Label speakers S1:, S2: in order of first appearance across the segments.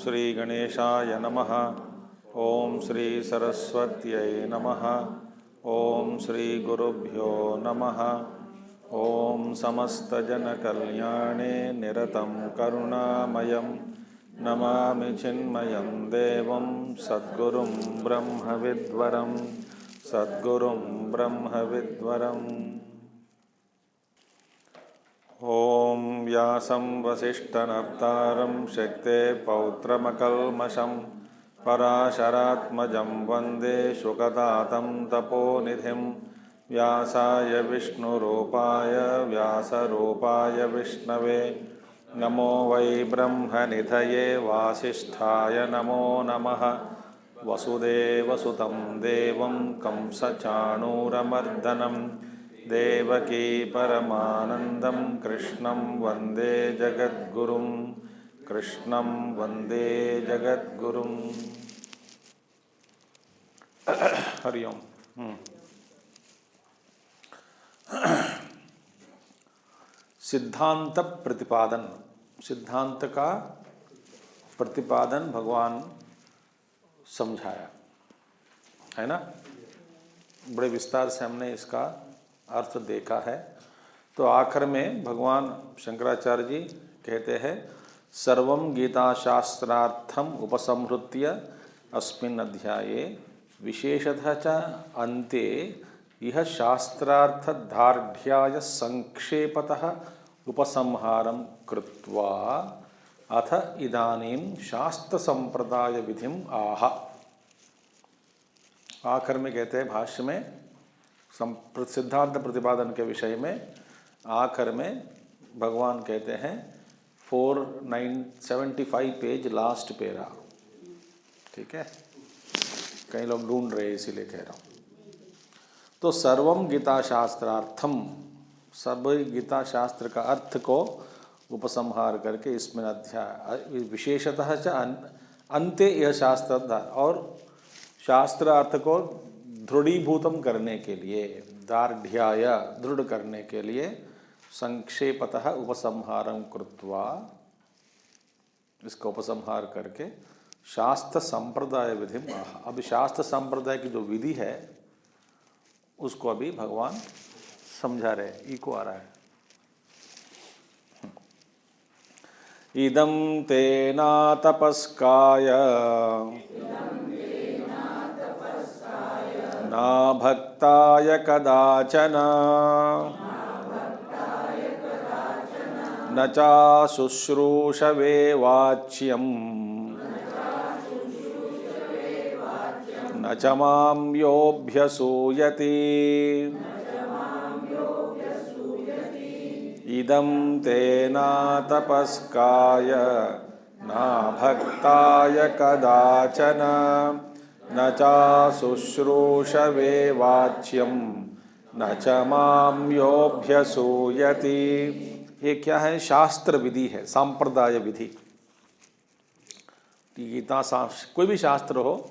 S1: श्री गणेशाय नमः। ओम श्री सरस्वत्यै नमः। ओम श्री गुरुभ्यो नमः। ओम समस्तजनकल्याणे निरतं करुणामयं नमामि चिन्मयं देवं सद्गुरुं ब्रह्मविद्वरं सद्गुरुं ब्रह्मविद्वरम्। ओम व्यासं वसिष्ठनप्तारं शक्ते पौत्रमकल्मषं पराशरात्मजं वन्दे शुकतातं तपोनिधिं व्यासाय विष्णुरूपाय व्यासरूपाय विष्णवे नमो वै ब्रह्मनिधये वासिष्ठाय नमो नमः। वसुदेवसुतं देवं कंसचाणूरमर्दनं देवकी परमानन्दं कृष्णं वन्दे जगद्गुरुं कृष्णं वन्दे जगद्गुरुं। हरि ओम। सिद्धांत प्रतिपादन, सिद्धांत का प्रतिपादन भगवान समझाया है ना। बड़े विस्तार से हमने इसका अर्थ देखा है। तो आखिर में भगवान शंकराचार्य जी कहते हैं सर्वं गीताशास्त्रार्थम उपसंहृत्य अस्मिन् अध्याये विशेषतः च अन्ते यह शास्त्रार्थदार्ढ्याय संक्षेपतः उपसंहारं कृत्वा अथ इदानीं शास्त्र संप्रदाय विधिम आह। आखिर में कहते हैं भाष्य में सिद्धांत प्रतिपादन के विषय में आखिर में भगवान कहते हैं 475 पेज लास्ट पेरा। ठीक है, कई लोग ढूंढ रहे हैं इसीलिए कह रहा हूँ। तो सर्वम गीता शास्त्रार्थम, सब गीता शास्त्र का अर्थ को उपसंहार करके इसमें अध्याय विशेषतः अंत्य यह शास्त्र और शास्त्र अर्थ को दृढ़ीभूतम करने के लिए, दार्ढ्याय दृढ़ करने के लिए संक्षेपतः उपसंहारं कृत्वा, इसका उपसंहार करके शास्त्र संप्रदाय विधि। अभी शास्त्र संप्रदाय की जो विधि है उसको अभी भगवान समझा रहे। इको आ रहा है। इदं तेना तपस्काय ना भक्ताय कदाचन न चा शुश्रूषवे वाच्यम् न च मां योऽभ्यसूयति। इदं तेना तपस्काय ना भक्ताय कदाचन न चा शुश्रूषवे वाच्यं न च मां योऽभ्यसूयति। ये क्या है? शास्त्र विधि है, सांप्रदाय विधि। गीता शास्त्र, कोई भी शास्त्र हो,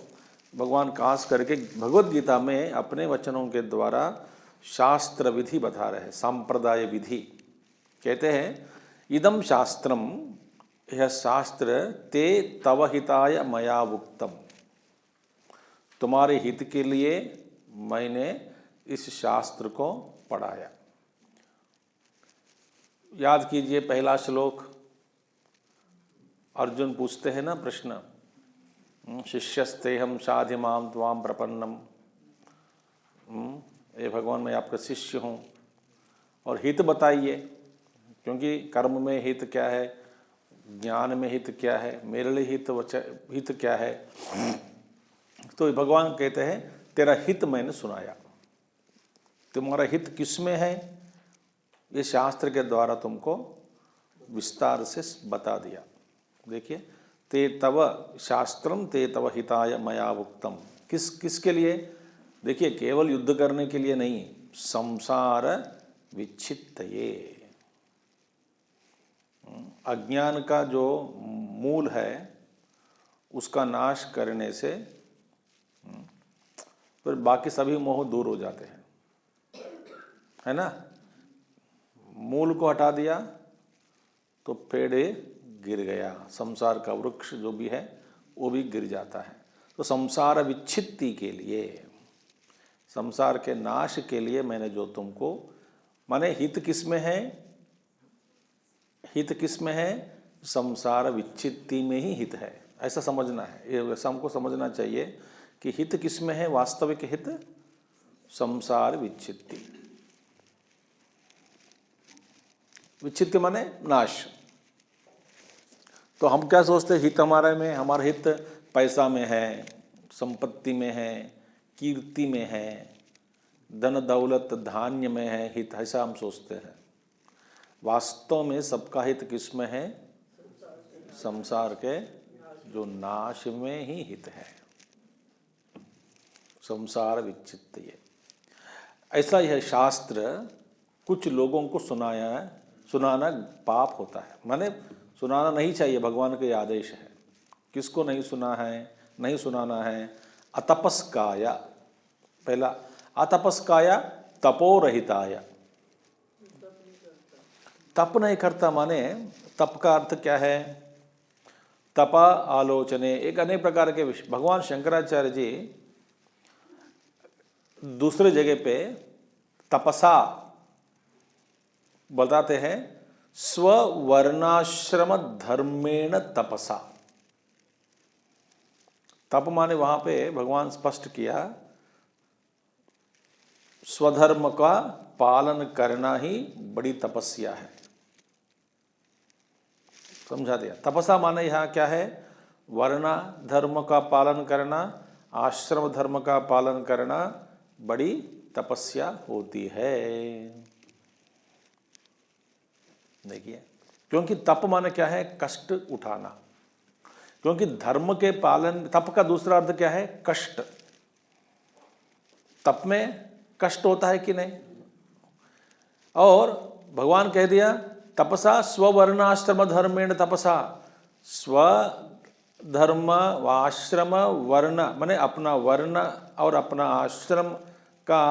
S1: भगवान खास करके भगवत गीता में अपने वचनों के द्वारा शास्त्र विधि बता रहे हैं, सांप्रदाय विधि। कहते हैं इदम शास्त्रम, यह शास्त्र ते तव हिताय मया उक्तम, तुम्हारे हित के लिए मैंने इस शास्त्र को पढ़ाया। याद कीजिए पहला श्लोक, अर्जुन पूछते हैं ना प्रश्न, शिष्यस्तेहम साधि माम त्वाम प्रपन्नम, ये भगवान मैं आपका शिष्य हूँ और हित बताइए, क्योंकि कर्म में हित क्या है, ज्ञान में हित क्या है, मेरे लिए हित क्या है। तो भगवान कहते हैं तेरा हित मैंने सुनाया, तुम्हारा हित किस में है ये शास्त्र के द्वारा तुमको विस्तार से बता दिया। देखिए, ते तव शास्त्रम ते तव हिताय मया उक्तम, किसके लिए? देखिए, केवल युद्ध करने के लिए नहीं, संसार विच्छित्तये, अज्ञान का जो मूल है उसका नाश करने से फिर बाकी सभी मोह दूर हो जाते हैं, है ना। मूल को हटा दिया तो पेड़ गिर गया, संसार का वृक्ष जो भी है वो भी गिर जाता है। तो संसार विच्छित्ति के लिए, संसार के नाश के लिए मैंने जो तुमको, माने हित किस में है, हित किस में है, संसार विच्छित्ति में ही हित है, ऐसा समझना है। ये ऐसा हमको समझना चाहिए कि हित किस में है, वास्तविक हित संसार विच्छित्ति। विच्छित्ति माने नाश। तो हम क्या सोचते हैं हित हमारे में, हमारा हित पैसा में है, संपत्ति में है, कीर्ति में है, धन दौलत धान्य में है हित, ऐसा हम सोचते हैं। वास्तव में सबका हित किस में है, संसार के जो नाश में ही हित है, संसार विच्छित्त। ये ऐसा यह शास्त्र कुछ लोगों को सुनाना पाप होता है, माने सुनाना नहीं चाहिए, भगवान के आदेश है। किसको नहीं सुना है, नहीं सुनाना है? अतपस्काय, पहला अतपस्काय तपोरहिताय। तप नहीं करता माने तप का अर्थ क्या है? तपा आलोचने, एक अनेक प्रकार के विषय। भगवान शंकराचार्य जी दूसरे जगह पे तपसा बताते हैं, स्ववर्णाश्रम धर्मेण तपसा। तप माने वहां पे भगवान स्पष्ट किया, स्वधर्म का पालन करना ही बड़ी तपस्या है, समझा दिया। तपसा माने यहां क्या है? वर्ण धर्म का पालन करना, आश्रम धर्म का पालन करना बड़ी तपस्या होती है। देखिए, क्योंकि तप माने क्या है? कष्ट उठाना। क्योंकि धर्म के पालन, तप का दूसरा अर्थ क्या है? कष्ट। तप में कष्ट होता है कि नहीं? और भगवान कह दिया तपसा स्ववर्णाश्रम धर्मेण तपसा। स्वधर्म व आश्रम वर्ण माने अपना वर्ण और अपना आश्रम का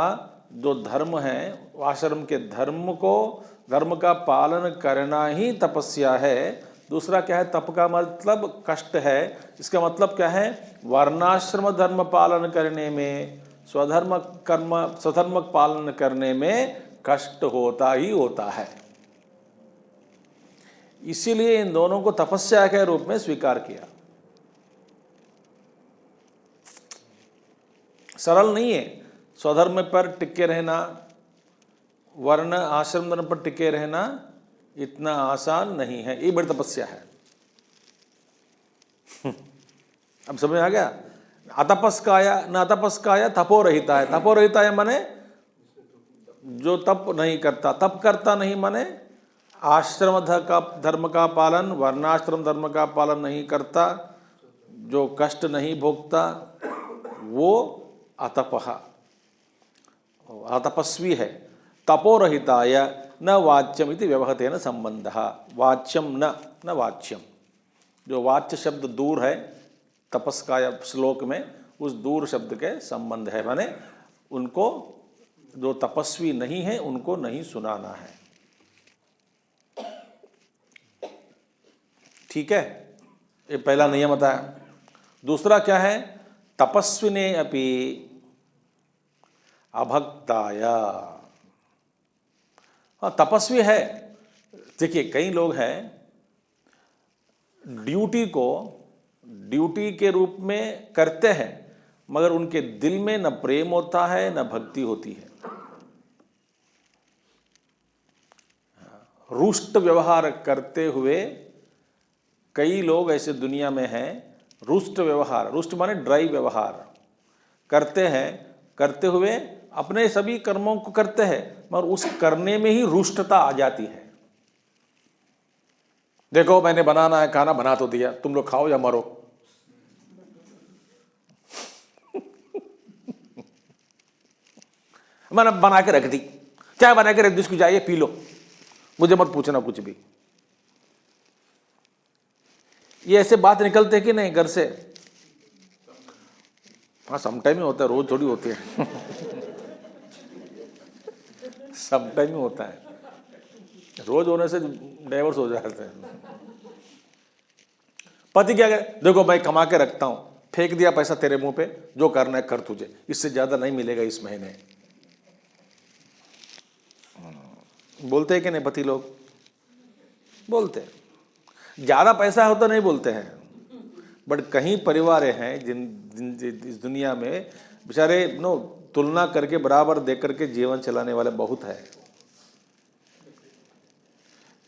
S1: जो धर्म है, आश्रम के धर्म का पालन करना ही तपस्या है। दूसरा क्या है? तप का मतलब कष्ट है। इसका मतलब क्या है? वर्णाश्रम धर्म पालन करने में, स्वधर्म पालन करने में कष्ट होता ही होता है। इसीलिए इन दोनों को तपस्या के रूप में स्वीकार किया। सरल नहीं है। स्वधर्म पर टिके रहना, वर्ण आश्रम धर्म पर टिके रहना इतना आसान नहीं है, ये बड़ी तपस्या है। अब समझ आ गया? अतपस्काय न अतपस्काय तपोरहिताय। तपोरहिताय माने जो तप नहीं करता, तप करता नहीं माने आश्रम धर्म का पालन, वर्णाश्रम धर्म का पालन नहीं करता, जो कष्ट नहीं भोगता, वो अतपः अतपस्वी है। तपोरहिताय न वाच्यम इति व्यवहतेन संबंधः। वाच्यम न वाच्यम, जो वाच्य शब्द दूर है तपस्काय श्लोक में, उस दूर शब्द के संबंध है, माने उनको जो तपस्वी नहीं है उनको नहीं सुनाना है। ठीक है, ये पहला नियम बताया। दूसरा क्या है? तपस्विने अपि अभक्ताय। हाँ, तपस्वी है। देखिए, कई लोग हैं ड्यूटी को ड्यूटी के रूप में करते हैं, मगर उनके दिल में न प्रेम होता है न भक्ति होती है। रुष्ट व्यवहार करते हुए कई लोग ऐसे दुनिया में हैं। रुष्ट व्यवहार, रुष्ट माने ड्राई व्यवहार करते हैं, करते हुए अपने सभी कर्मों को करते हैं, मगर उस करने में ही रुष्टता आ जाती है। देखो, मैंने बनाना है खाना, बना तो दिया, तुम लोग खाओ या मरो। मैंने बना के रख दी, चाय बना के रख दी, इसको जाइए पी लो, मुझे मत पूछना कुछ भी। ये ऐसे बात निकलते कि नहीं घर से? हाँ, समटाइम ही होता है, रोज थोड़ी होती है। समटाइम ही होता है, रोज होने से डाइवर्स हो जाते हैं। पति क्या कहे, देखो मैं कमा के रखता हूं, फेंक दिया पैसा तेरे मुंह पे, जो करना है कर तुझे, इससे ज्यादा नहीं मिलेगा इस महीने। बोलते हैं कि नहीं पति लोग? बोलते हैं। ज्यादा पैसा हो तो नहीं बोलते हैं, बट कहीं परिवार हैं जिन इस दुनिया में बेचारे नो तुलना करके बराबर देख करके जीवन चलाने वाले बहुत है।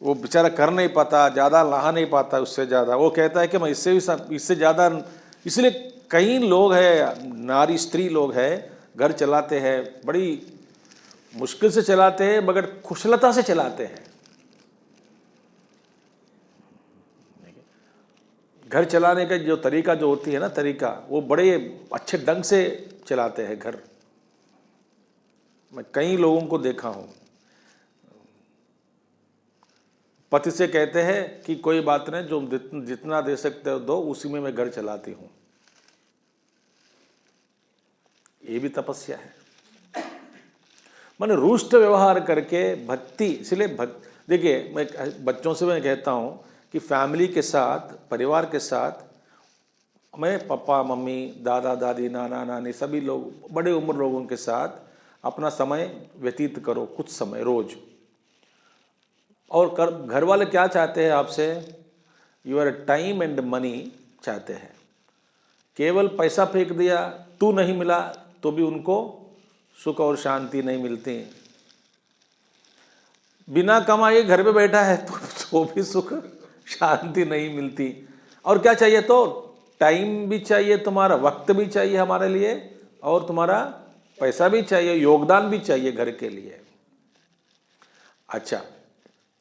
S1: वो बेचारा कर नहीं पाता, ज़्यादा ला नहीं पाता, उससे ज़्यादा वो कहता है कि मैं इससे ज़्यादा। इसलिए कई लोग हैं, नारी स्त्री लोग हैं, घर चलाते हैं, बड़ी मुश्किल से चलाते हैं मगर कुशलता से चलाते हैं। घर चलाने का जो तरीका जो होती है ना, तरीका वो बड़े अच्छे ढंग से चलाते हैं घर। मैं कई लोगों को देखा हूँ, पति से कहते हैं कि कोई बात नहीं, जो जितना दे सकते हो दो, उसी में मैं घर चलाती हूँ। ये भी तपस्या है। माने रुष्ट व्यवहार करके भक्ति, इसलिए देखिए मैं बच्चों से मैं कहता हूँ कि फैमिली के साथ, परिवार के साथ, मैं पापा मम्मी दादा दादी नाना नानी सभी लोग बड़े उम्र लोगों के साथ अपना समय व्यतीत करो, कुछ समय रोज। और घर वाले क्या चाहते हैं आपसे? योर टाइम एंड मनी चाहते हैं। केवल पैसा फेंक दिया, तू नहीं मिला तो भी उनको सुख और शांति नहीं मिलती। बिना कमाए घर पे बैठा है तो भी सुख शांति नहीं मिलती। और क्या चाहिए? तो टाइम भी चाहिए, तुम्हारा वक्त भी चाहिए हमारे लिए, और तुम्हारा पैसा भी चाहिए, योगदान भी चाहिए घर के लिए। अच्छा,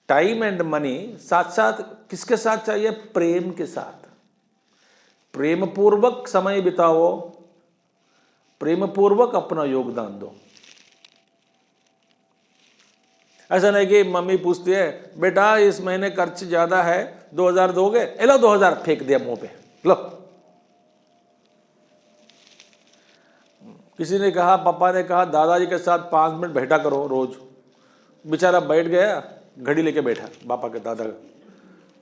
S1: टाइम एंड मनी साथ साथ किसके साथ चाहिए? प्रेम के साथ। प्रेम पूर्वक समय बिताओ, प्रेम पूर्वक अपना योगदान दो। ऐसा नहीं कि मम्मी पूछती है, बेटा इस महीने खर्च ज्यादा है, 2000 दोगे? लो 2000 फेंक दिया मुंह पे, लो। किसी ने कहा, पापा ने कहा दादाजी के साथ 5 मिनट बैठा करो रोज। बेचारा बैठ गया, घड़ी लेके बैठा पापा के दादा।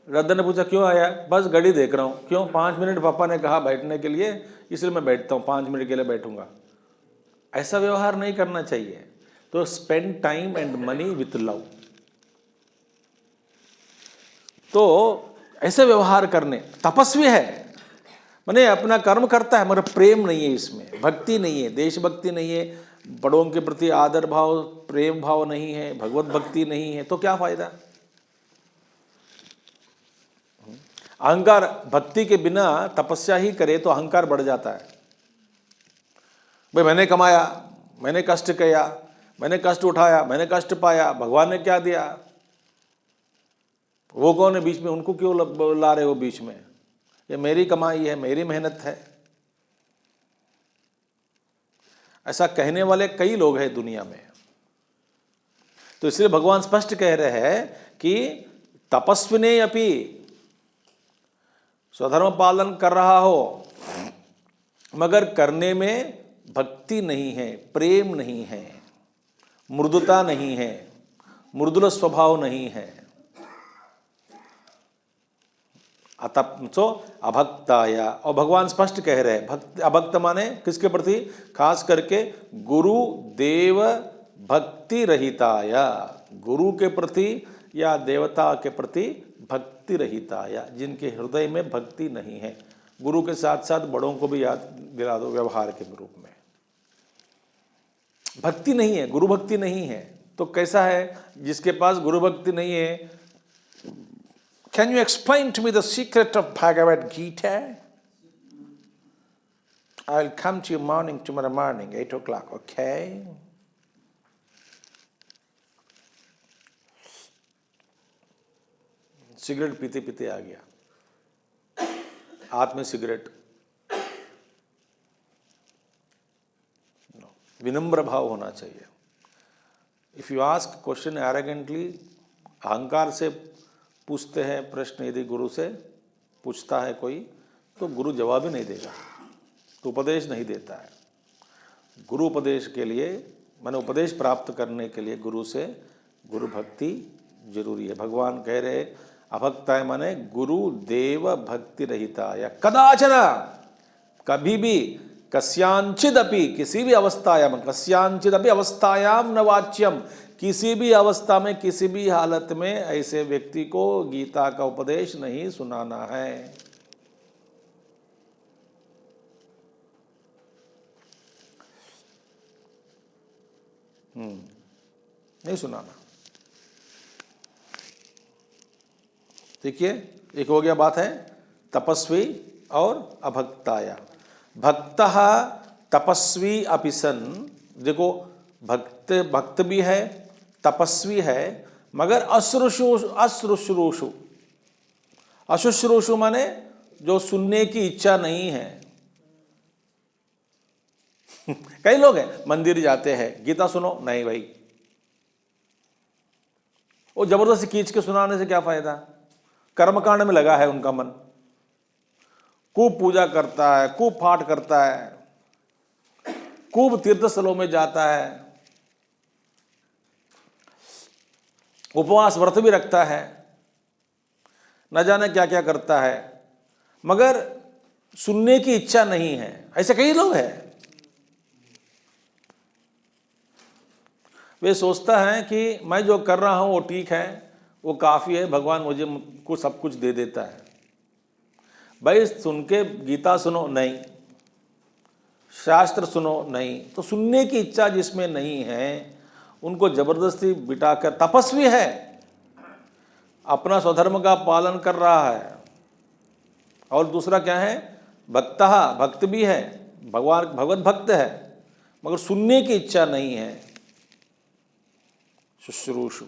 S1: दादा ने पूछा क्यों आया? बस घड़ी देख रहा हूँ। क्यों? 5 मिनट पापा ने कहा बैठने के लिए, इसलिए मैं बैठता हूँ, 5 मिनट के लिए बैठूंगा। ऐसा व्यवहार नहीं करना चाहिए। तो spend time and money with love. तो ऐसे व्यवहार करने, तपस्वी है, माने अपना कर्म करता है मगर प्रेम नहीं है इसमें, भक्ति नहीं है, देशभक्ति नहीं है, बड़ों के प्रति आदर भाव प्रेम भाव नहीं है, भगवत भक्ति नहीं है, तो क्या फायदा? अहंकार, भक्ति के बिना तपस्या ही करे तो अहंकार बढ़ जाता है। भाई मैंने कमाया, मैंने कष्ट किया, मैंने कष्ट उठाया, मैंने कष्ट पाया, भगवान ने क्या दिया? वो कौन है बीच में? उनको क्यों ला रहे हो बीच में? ये मेरी कमाई है, मेरी मेहनत है। ऐसा कहने वाले कई लोग हैं दुनिया में। तो इसलिए भगवान स्पष्ट कह रहे हैं कि तपस्विने अपि, स्वधर्म पालन कर रहा हो मगर करने में भक्ति नहीं है, प्रेम नहीं है, मृदुता नहीं है, मृदुल स्वभाव नहीं है, सो अभक्ताया। और भगवान स्पष्ट कह रहे हैं, भक्त अभक्त माने किसके प्रति? खास करके गुरु देव भक्ति रहिताया, गुरु के प्रति या देवता के प्रति भक्ति रहिताया, जिनके हृदय में भक्ति नहीं है। गुरु के साथ साथ बड़ों को भी याद दिला दो व्यवहार के रूप में। भक्ति नहीं है, गुरु भक्ति नहीं है, तो कैसा है जिसके पास गुरु भक्ति नहीं है? Can you explain to me the secret of Bhagavad Gita? I'll come to you tomorrow morning, 8 o'clock, okay? Cigarette पीते पीते आ गया, हाथ में सिगरेट। विनम्र भाव होना चाहिए। If you ask question arrogantly, अहंकार से पूछते हैं प्रश्न, यदि गुरु से पूछता है कोई, तो गुरु जवाब ही नहीं देगा, तो उपदेश नहीं देता है। गुरु उपदेश के लिए, माने उपदेश प्राप्त करने के लिए गुरु से गुरु भक्ति जरूरी है। भगवान कह रहे अभक्ताय माने गुरु देव भक्ति रहिता, या कदाचन, कभी भी, कस्यांचिदपि, किसी भी अवस्थायाम, कस्यांचिदपि अवस्थायाम न वाच्यम, किसी भी अवस्था में, किसी भी हालत में ऐसे व्यक्ति को गीता का उपदेश नहीं सुनाना है। नहीं सुनाना। देखिए, एक हो गया बात है तपस्वी और अभक्ताया। भक्तः तपस्वी अपि सन, देखो भक्त भी है, तपस्वी है, मगर अश्रुश्रूषु, अशुश्रूषु माने जो सुनने की इच्छा नहीं है। कई लोग हैं मंदिर जाते हैं, गीता सुनो, नहीं भाई, वो जबरदस्ती खींच के सुनाने से क्या फायदा। कर्मकांड में लगा है उनका मन, खूब पूजा करता है, खूब पाठ करता है, खूब तीर्थ स्थलों में जाता है, उपवास व्रत भी रखता है, न जाने क्या क्या करता है, मगर सुनने की इच्छा नहीं है। ऐसे कई लोग हैं। वे सोचता है कि मैं जो कर रहा हूं वो ठीक है, वो काफ़ी है, भगवान मुझे कुछ सब कुछ दे देता है। भाई सुन के गीता सुनो, नहीं, शास्त्र सुनो, नहीं, तो सुनने की इच्छा जिसमें नहीं है उनको जबरदस्ती बिठाकर, तपस्वी है, अपना स्वधर्म का पालन कर रहा है, और दूसरा क्या है, भक्त भी है, भगवत भक्त है, मगर सुनने की इच्छा नहीं है। शुश्रूषु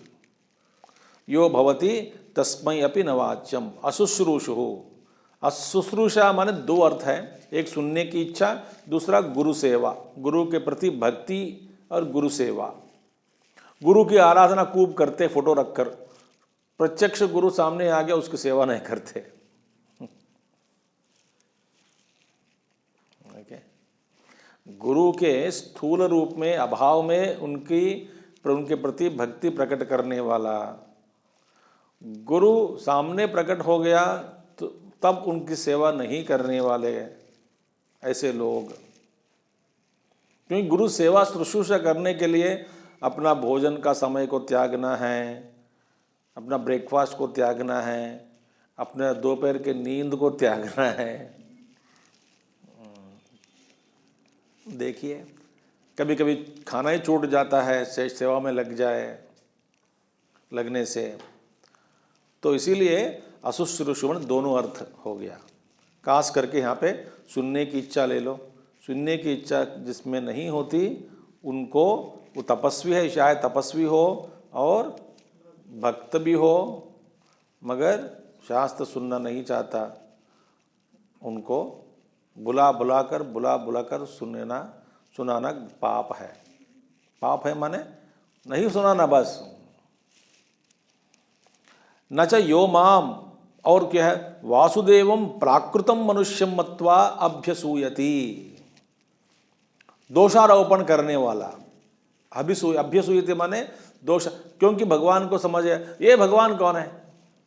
S1: यो भवति तस्मै अपि न वाच्यम अशुश्रूषु। अशुश्रूषा माने दो अर्थ है, एक सुनने की इच्छा, दूसरा गुरु सेवा, गुरु के प्रति भक्ति और गुरु सेवा। गुरु की आराधना खूब करते फोटो रखकर, प्रत्यक्ष गुरु सामने आ गया उसकी सेवा नहीं करते। गुरु के स्थूल रूप में, अभाव में उनके प्रति भक्ति प्रकट करने वाला, गुरु सामने प्रकट हो गया तो तब उनकी सेवा नहीं करने वाले ऐसे लोग। क्योंकि गुरु सेवा शुश्रूषा करने के लिए अपना भोजन का समय को त्यागना है, अपना ब्रेकफास्ट को त्यागना है, अपने दोपहर के नींद को त्यागना है। देखिए, कभी कभी खाना ही छूट जाता है सेवा में लगने से। तो इसीलिए अशुश्रूषुवण दोनों अर्थ हो गया। खास करके यहाँ पे सुनने की इच्छा ले लो, सुनने की इच्छा जिसमें नहीं होती उनको, वो तपस्वी है, शायद तपस्वी हो और भक्त भी हो, मगर शास्त्र सुनना नहीं चाहता, उनको बुला बुलाकर सुनाना पाप है। पाप है माने नहीं सुनाना बस। न च यो माम, और क्या है, वासुदेवम प्राकृतम मनुष्यम मत्वा अभ्यसूयति, दोषारोपण करने वाला। अभ्यसूयति माने दोष, क्योंकि भगवान को समझ है, ये भगवान कौन है,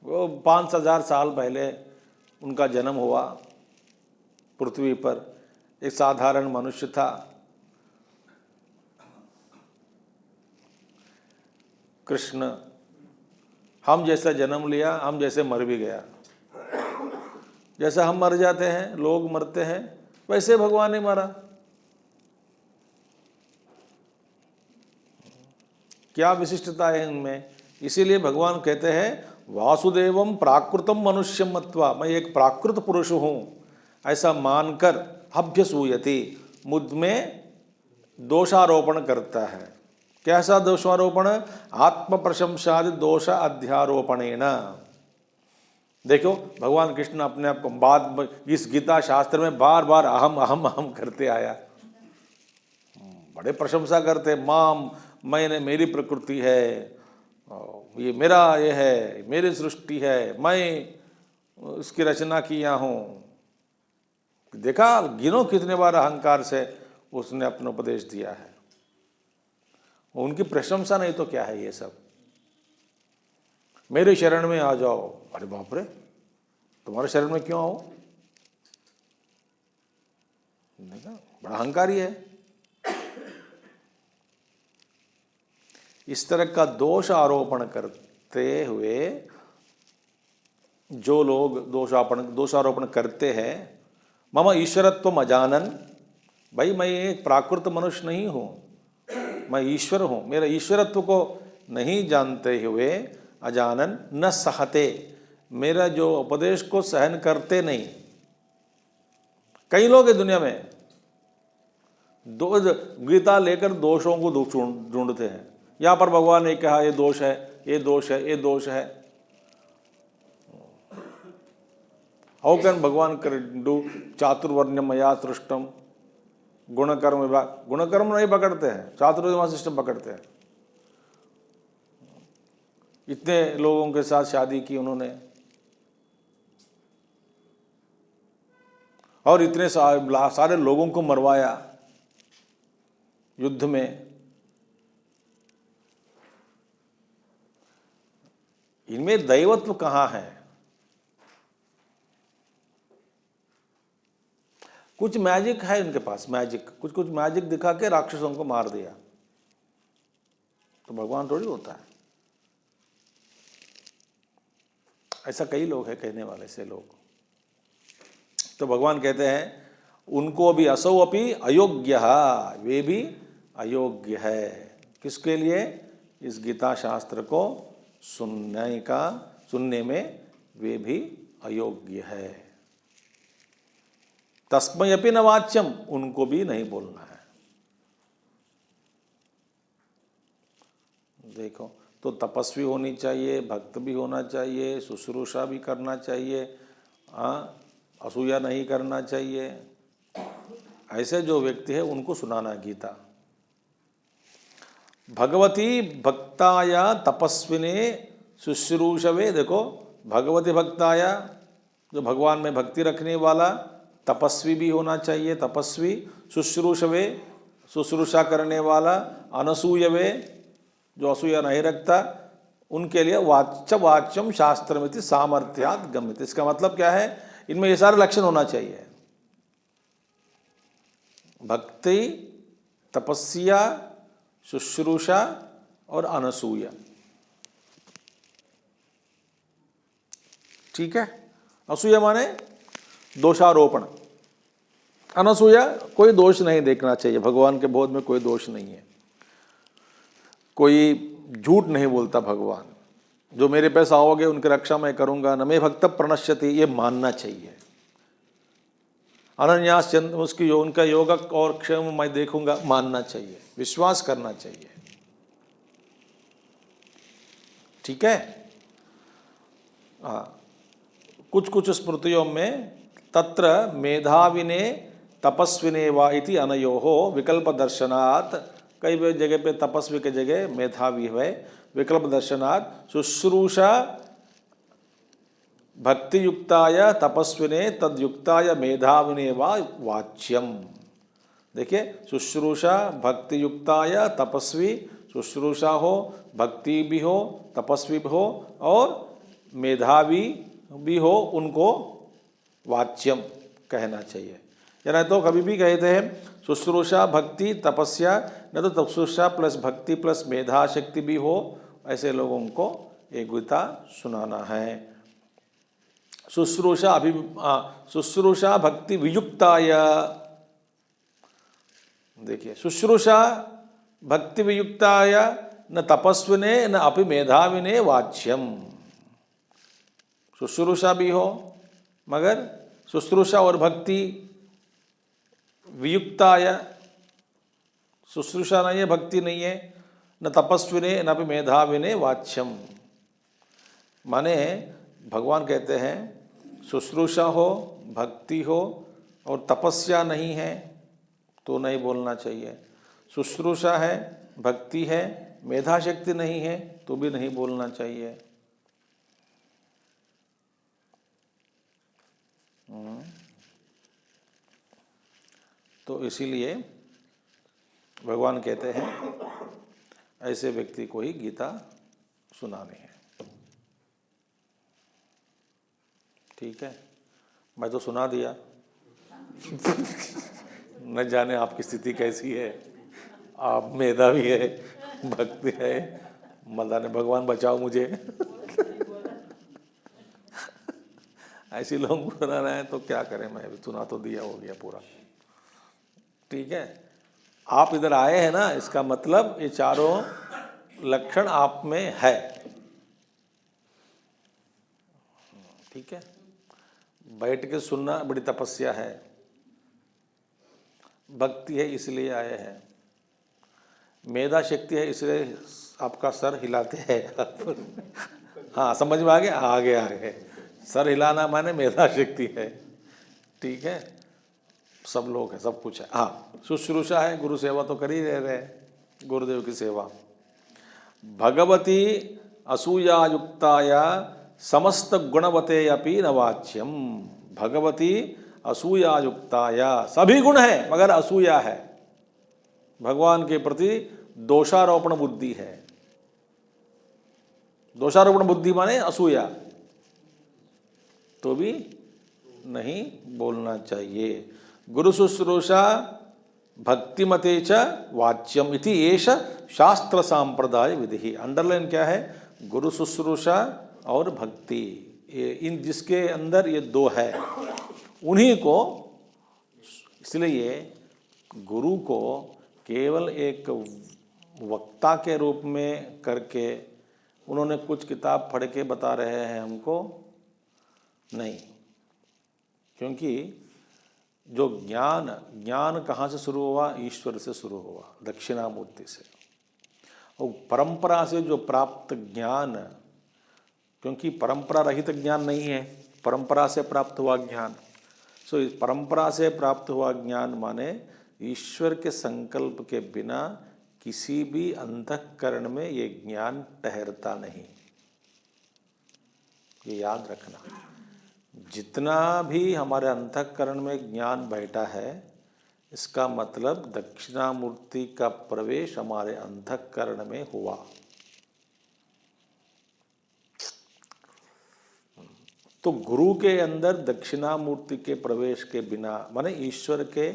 S1: वो 5,000 साल पहले उनका जन्म हुआ पृथ्वी पर, एक साधारण मनुष्य था, कृष्ण, हम जैसा जन्म लिया, हम जैसे मर भी गया। जैसा हम मर जाते हैं, लोग मरते हैं, वैसे भगवान ने मरा। क्या विशिष्टता है इनमें। इसीलिए भगवान कहते हैं वासुदेवम प्राकृतम मनुष्यम मत्वा, मैं एक प्राकृत पुरुष हूँ ऐसा मानकर अभ्यसूयति, मुझ में दोषारोपण करता है। कैसा दोषारोपण, आत्म प्रशंसादि दोष अध्यारोपणेन। देखो भगवान कृष्ण अपने आप को बाद इस गीता शास्त्र में बार बार अहम अहम अहम करते आया, बड़े प्रशंसा करते, माम, मैंने, मेरी प्रकृति है, ये मेरा, ये है मेरी सृष्टि है, मैं इसकी रचना किया हूँ। देखा, गिनो कितने बार अहंकार से उसने अपना उपदेश दिया है। उनकी प्रशंसा नहीं तो क्या है ये सब। मेरे शरण में आ जाओ। अरे बाप रे, तुम्हारे शरण में क्यों आओ? देखा, बड़ा अहंकारी है। इस तरह का दोष आरोपण करते हुए जो लोग दोषारोपण करते हैं, मम ईश्वरत्व अजानन, भाई मैं एक प्राकृत मनुष्य नहीं हूँ, मैं ईश्वर हूँ, मेरा ईश्वरत्व को नहीं जानते हुए, अजानन न सहते, मेरा जो उपदेश को सहन करते नहीं। कई लोग हैं दुनिया में दो गीता लेकर दोषों को ढूंढते हैं। यहाँ पर भगवान ने कहा ये दोष है, ये दोष है, ये दोष है। हाउ कैन भगवान डू चातुर्वर्ण्य मया सृष्टम, गुणकर्म विभाग, गुणकर्म नहीं पकड़ते हैं, चातुर्वर्ण्य सिस्टम पकड़ते हैं। इतने लोगों के साथ शादी की उन्होंने, और इतने सारे लोगों को मरवाया युद्ध में। इनमें दैवत्व कहाँ है? कुछ मैजिक है इनके पास, मैजिक, कुछ कुछ मैजिक दिखा के राक्षसों को मार दिया। तो भगवान थोड़ी होता है। ऐसा कई लोग हैं कहने वाले से लोग। तो भगवान कहते हैं उनको भी असौ अपि अयोग्य, वे भी अयोग्य है। किसके लिए? इस गीता शास्त्र को सुनने में वे भी अयोग्य है। तस्मै अपि न वाच्यम, उनको भी नहीं बोलना है। देखो, तो तपस्वी होनी चाहिए, भक्त भी होना चाहिए, शुश्रूषा भी करना चाहिए, असूया नहीं करना चाहिए। ऐसे जो व्यक्ति है उनको सुनाना गीता। भगवती भक्ताया तपस्विने शुश्रूषवे, देखो भगवती भक्ताया, जो भगवान में भक्ति रखने वाला, तपस्वी भी होना चाहिए, तपस्वी, शुश्रूषवे, शुश्रूषा करने वाला, अनसूयवे, जो असूया नहीं रखता, उनके लिए वाच्यम शास्त्रमिति सामर्थ्यात् गम्यते। इसका मतलब क्या है? इनमें ये सारे लक्षण होना चाहिए, भक्ति, तपस्या, शुश्रूषा और अनसूया। ठीक है? असूया माने दोषारोपण, अनसूया कोई दोष नहीं देखना चाहिए। भगवान के बोध में कोई दोष नहीं है, कोई झूठ नहीं बोलता भगवान। जो मेरे पास आओगे उनकी रक्षा मैं करूंगा, न मे भक्त प्रणश्यति, ये मानना चाहिए। अनन्यास चंद, उसकी उनका योग और क्षेम मैं देखूंगा, मानना चाहिए, विश्वास करना चाहिए। ठीक है? कुछ कुछ स्मृतियों में तत्र मेधाविने तपस्विने वा इति अनयोहो विकल्प दर्शनात्, कई जगह पे तपस्वी के जगह मेधावी है, विकल्प दर्शनात् शुश्रूषा भक्ति युक्ताय तपस्विने तद्युक्ताय मेधाविने वा वाच्यम। देखिए, शुश्रूषा भक्ति युक्ताय तपस्वी, शुश्रूषा हो, भक्ति भी हो, तपस्वी भी हो और मेधावी भी हो, उनको वाच्यम कहना चाहिए। या नहीं तो कभी भी कहते हैं शुश्रूषा भक्ति तपस्या, न तो तपस्या प्लस भक्ति प्लस मेधा शक्ति भी हो, ऐसे लोगों को एक गीता सुनाना है। शुश्रूषा भक्ति वियुक्ताय, देखिए, शुश्रूषा भक्ति वियुक्ताय न तपस्विने न अपि मेधाविने वाच्यम। शुश्रूषा भी हो, मगर शुश्रूषा और भक्ति वियुक्ताय, शुश्रूषा नहीं है, भक्ति नहीं है, न तपस्विने न अपि मेधाविने वाच्यम। माने भगवान कहते हैं शुश्रूषा हो, भक्ति हो और तपस्या नहीं है तो नहीं बोलना चाहिए। शुश्रूषा है, भक्ति है, मेधा शक्ति नहीं है तो भी नहीं बोलना चाहिए। तो इसीलिए भगवान कहते हैं ऐसे व्यक्ति को ही गीता सुनानी है। ठीक है, मैं तो सुना दिया। न जाने आपकी स्थिति कैसी है, आप मेधावी है, भक्ति है, मल्ला ने भगवान बचाओ मुझे। ऐसे लोग सुना रहे हैं तो क्या करें, मैं भी सुना तो दिया, हो गया पूरा। ठीक है, आप इधर आए हैं ना, इसका मतलब ये चारों लक्षण आप में है। ठीक है, बैठ के सुनना बड़ी तपस्या है, भक्ति है इसलिए आए हैं, मेधा शक्ति है इसलिए आपका सर हिलाते हैं। हाँ समझ में आ गया, आगे आगे सर हिलाना माने मेधा शक्ति है। ठीक है, सब लोग हैं, सब कुछ है। हाँ, शुश्रूषा है, गुरु सेवा तो कर ही रहे हैं, गुरुदेव की सेवा। भगवती असूयायुक्ताया समस्त गुणवते अपि न वाच्यम। भगवती असूयायुक्ताया, सभी गुण है मगर असूया है, भगवान के प्रति दोषारोपण बुद्धि है। दोषारोपण बुद्धि माने असूया, तो भी नहीं बोलना चाहिए। गुरु शुश्रूषा भक्तिमते च वाच्यम इति एष शास्त्र सांप्रदाय विधि। अंडरलाइन क्या है, गुरु शुश्रूषा और भक्ति, इन जिसके अंदर ये दो है उन्हीं को, इसलिए गुरु को केवल एक वक्ता के रूप में करके उन्होंने कुछ किताब पढ़ के बता रहे हैं हमको, नहीं। क्योंकि जो ज्ञान कहाँ से शुरू हुआ, ईश्वर से शुरू हुआ, दक्षिणामूर्ति से। और परंपरा से जो प्राप्त ज्ञान, क्योंकि परंपरा रहित ज्ञान नहीं है, परंपरा से प्राप्त हुआ ज्ञान। सो इस परंपरा से प्राप्त हुआ ज्ञान माने ईश्वर के संकल्प के बिना किसी भी अंतःकरण में ये ज्ञान ठहरता नहीं, ये याद रखना। जितना भी हमारे अंतःकरण में ज्ञान बैठा है, इसका मतलब दक्षिणामूर्ति का प्रवेश हमारे अंतःकरण में हुआ। तो गुरु के अंदर दक्षिणामूर्ति के प्रवेश के बिना, माने ईश्वर के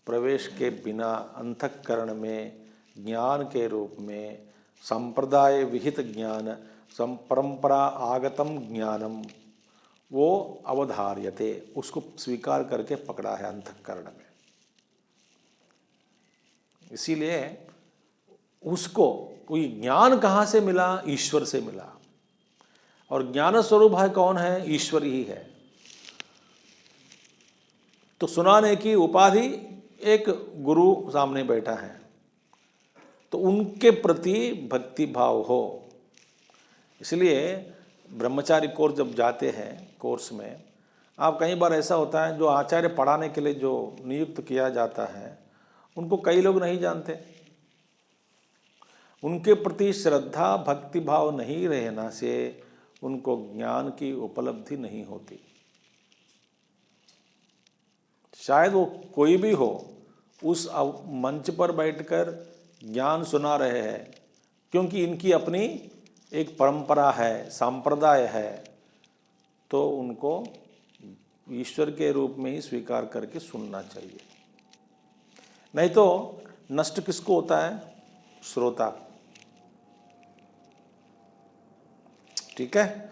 S1: प्रवेश के बिना अंतःकरण में ज्ञान के रूप में संप्रदाय विहित ज्ञान, परंपरा आगतम ज्ञानम, वो अवधार्यते, उसको स्वीकार करके पकड़ा है अंतःकरण में। इसीलिए उसको कोई ज्ञान कहाँ से मिला, ईश्वर से मिला। और ज्ञान स्वरूप है कौन है, ईश्वर ही है। तो सुनाने की उपाधि एक गुरु सामने बैठा है, तो उनके प्रति भक्ति भाव हो। इसलिए ब्रह्मचारी कोर्स जब जाते हैं, कोर्स में आप कई बार ऐसा होता है, जो आचार्य पढ़ाने के लिए जो नियुक्त किया जाता है उनको कई लोग नहीं जानते, उनके प्रति श्रद्धा भक्ति भाव नहीं रहना से उनको ज्ञान की उपलब्धि नहीं होती। शायद वो कोई भी हो, उस मंच पर बैठकर ज्ञान सुना रहे हैं, क्योंकि इनकी अपनी एक परंपरा है, संप्रदाय है, तो उनको ईश्वर के रूप में ही स्वीकार करके सुनना चाहिए। नहीं तो नष्ट किसको होता है, श्रोता। ठीक है,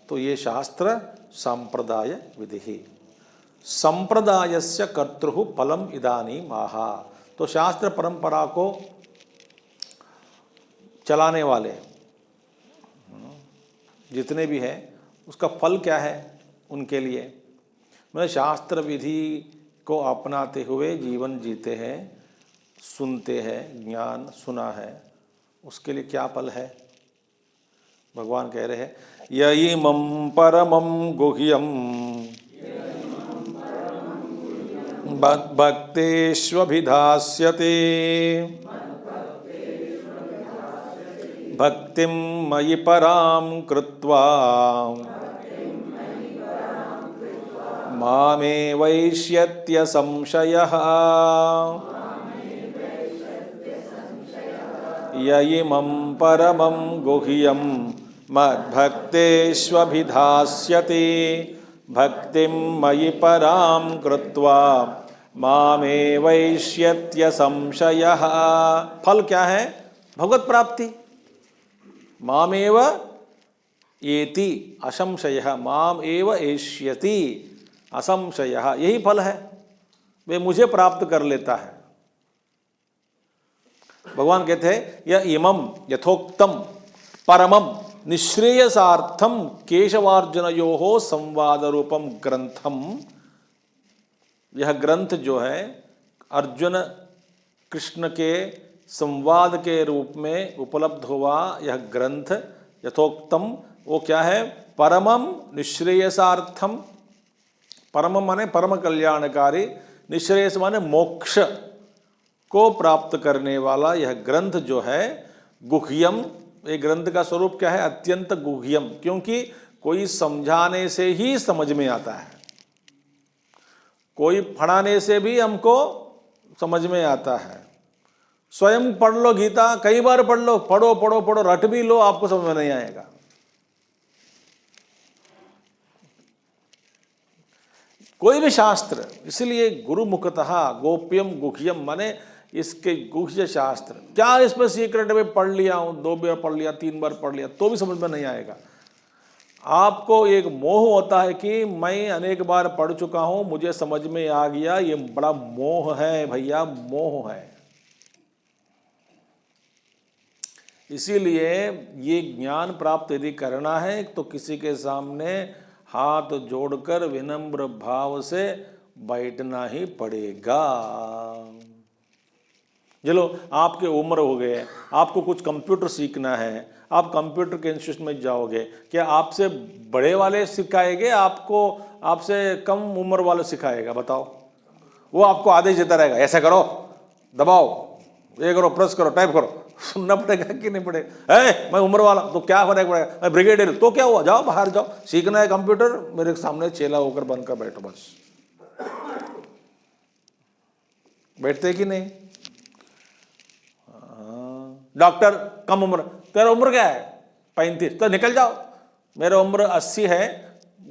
S1: तो ये शास्त्र संप्रदाय विधि, संप्रदायस्य कर्तृ फलम इदानीम आहा। तो शास्त्र परंपरा को चलाने वाले जितने भी हैं, उसका फल क्या है उनके लिए, मतलब शास्त्र विधि को अपनाते हुए जीवन जीते हैं, सुनते हैं, ज्ञान सुना है, उसके लिए क्या फल है। भगवान कह रहे हैं, यइमं परमं गुह्यं भक्तेष्वभिधास्यते भक्तिं मयि परां कृत्वा मामे वैष्यत्य संशयः। यइमं परमं गुह्यं मद्भक्तेष्वभिधास्यते भक्तिं मयि परां कृत्वा मामेवैष्यत्य संशयः। फल क्या है? भगवत प्राप्ति। मामेव एति असंशयः, माम एव एष्यति असंशयः, यही फल है, वे मुझे प्राप्त कर लेता है। भगवान कहते हैं यह इमं यथोक्तम परमम निःश्रेयसार्थम केशवार्जुनयोः संवाद रूपम ग्रंथम। यह ग्रंथ जो है अर्जुन कृष्ण के संवाद के रूप में उपलब्ध हुआ, यह ग्रंथ यथोक्तम, वो क्या है? परमम निःश्रेयसार्थम। परम माने परम कल्याणकारी, निःश्रेयस माने मोक्ष को प्राप्त करने वाला यह ग्रंथ जो है गुह्यम। ये ग्रंथ का स्वरूप क्या है? अत्यंत गुह्यम, क्योंकि कोई समझाने से ही समझ में आता है, कोई पढ़ाने से भी हमको समझ में आता है। स्वयं पढ़ लो गीता, कई बार पढ़ लो, पढ़ो पढ़ो पढ़ो, रट भी लो, आपको समझ में नहीं आएगा। कोई भी शास्त्र, इसलिए गुरु मुखतः गोप्यम गुह्यम माने इसके गुह्य शास्त्र। क्या इसमें सीक्रेट में पढ़ लिया हूं, 2 बार पढ़ लिया, 3 बार पढ़ लिया, तो भी समझ में नहीं आएगा। आपको एक मोह होता है कि मैं अनेक बार पढ़ चुका हूं, मुझे समझ में आ गया, ये बड़ा मोह है भैया, मोह है। इसीलिए ये ज्ञान प्राप्त यदि करना है तो किसी के सामने हाथ जोड़कर विनम्र भाव से बैठना ही पड़ेगा। चलो आपके उम्र हो गए, आपको कुछ कंप्यूटर सीखना है, आप कंप्यूटर के इंस्टीट्यूट में जाओगे, क्या आपसे बड़े वाले सिखाएंगे, आपको आपसे कम उम्र वाले सिखाएगा? बताओ। वो आपको आदेश देता रहेगा, ऐसा करो, दबाओ, ये करो, प्रेस करो, टाइप करो। सुनना पड़ेगा कि नहीं पड़ेगा? मैं उम्र वाला तो क्या फर्क पड़ेगा, मैं ब्रिगेडियर तो क्या हुआ, जाओ बाहर जाओ, सीखना है कंप्यूटर, मेरे सामने चेला होकर बनकर बैठो, बस। बैठते कि नहीं? डॉक्टर कम उम्र, तेरा उम्र क्या है? 35, तो निकल जाओ, मेरा उम्र 80 है,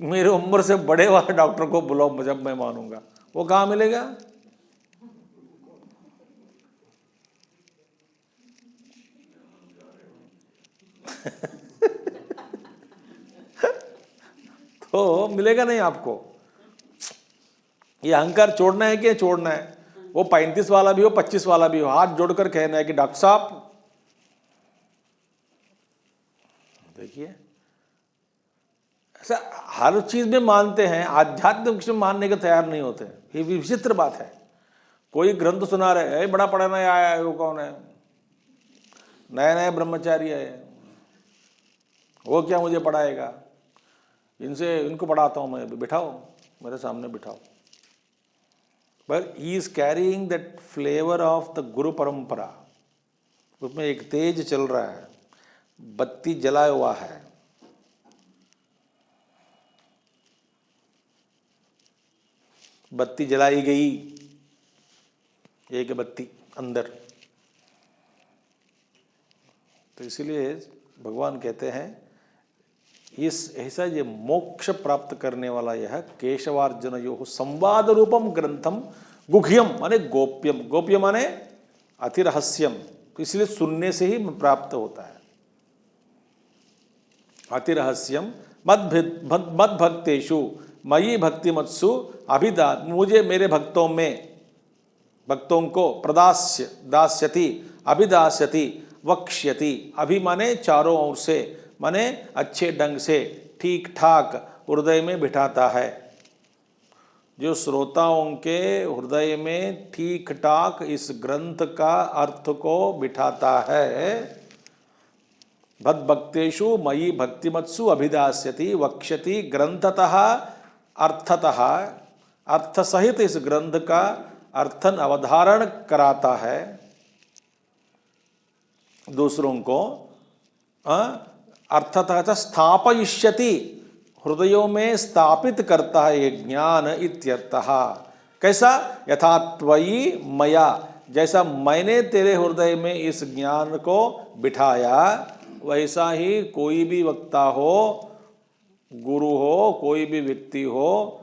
S1: मेरे उम्र से बड़े वाले डॉक्टर को बुलाओ, जब मैं मानूंगा। वो कहाँ मिलेगा? तो मिलेगा नहीं आपको। ये अहंकार छोड़ना है कि छोड़ना है? वो 35 वाला भी हो, 25 वाला भी हो, हाथ जोड़कर कहना है कि डॉक्टर साहब देखिए, ऐसा हर चीज में मानते हैं, आध्यात्मिक में मानने के तैयार नहीं होते। ये विचित्र बात है। कोई ग्रंथ सुना रहे, बड़ा पढ़ाना आया है, वो कौन है? नया नया ब्रह्मचारी है, वो क्या मुझे पढ़ाएगा? इनको पढ़ाता हूं मैं, बिठाओ मेरे सामने बिठाओ। But he is carrying that flavour of the guru परंपरा। उसमें एक तेज चल रहा है, बत्ती जलाया हुआ है। बत्ती जलाई गई, एक बत्ती अंदर। तो इसीलिए भगवान कहते हैं इस ऐसा ये मोक्ष प्राप्त करने वाला यह केशवार्जुनयोः संवाद रूपम ग्रंथम गुह्यम माने गोप्यम, गोप्य माने अति रहस्यम, तो इसलिए सुनने से ही प्राप्त होता है। अति रहस्यम मद भक्तेषु मयि भक्तिमत्सु अभिदा, मुझे मेरे भक्तों में, भक्तों को प्रदास्य, दास्यति, अभिदास्यति, वक्ष्यति। अभि माने चारों ओर से, माने अच्छे ढंग से, ठीक ठाक हृदय में बिठाता है। जो श्रोताओं के हृदय में ठीक ठाक इस ग्रंथ का अर्थ को बिठाता है। भद भक्तेषु मयि भक्तिमत्सु अभिदास्यति वक्ष्यति, ग्रंथतः अर्थतः, अर्थ सहित इस ग्रंथ का अर्थन अवधारण कराता है दूसरों को। अर्थतः स्थापयिष्यति, हृदयों में स्थापित करता है ये ज्ञान इत्यर्थः। कैसा? यथा त्वयि मया, जैसा मैंने तेरे हृदय में इस ज्ञान को बिठाया, वैसा ही कोई भी वक्ता हो, गुरु हो, कोई भी व्यक्ति हो,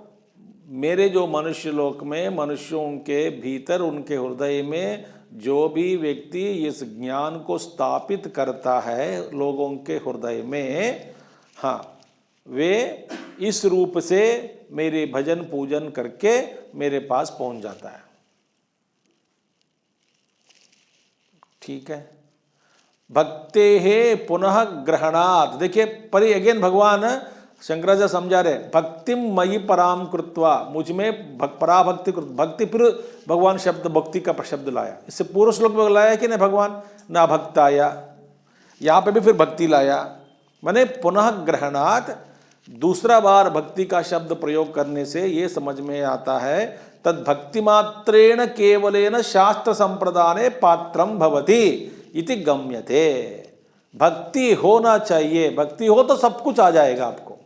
S1: मेरे जो मनुष्य लोक में मनुष्यों के भीतर उनके हृदय में जो भी व्यक्ति इस ज्ञान को स्थापित करता है लोगों के हृदय में, हाँ, वे इस रूप से मेरे भजन पूजन करके मेरे पास पहुंच जाता है। ठीक है। भक्ते है पुनः ग्रहणात्, देखिए परि अगेन भगवान शंकराचार्य समझा रहे, भक्तिम मयि पराम कृत्वा, मुझ में पराभक्ति, भक्ति, फिर भगवान शब्द भक्ति का शब्द लाया। इससे पूर्व श्लोक में लाया कि नहीं भगवान, ना भक्ताया, यहाँ पे भी फिर भक्ति लाया, माने पुनः ग्रहणात्, दूसरा बार भक्ति का शब्द प्रयोग करने से ये समझ में आता है, तद भक्ति मात्रेण केवलेन शास्त्र संप्रदाने पात्रम भवति इति गम्यते। भक्ति होना चाहिए, भक्ति हो तो सब कुछ आ जाएगा आपको।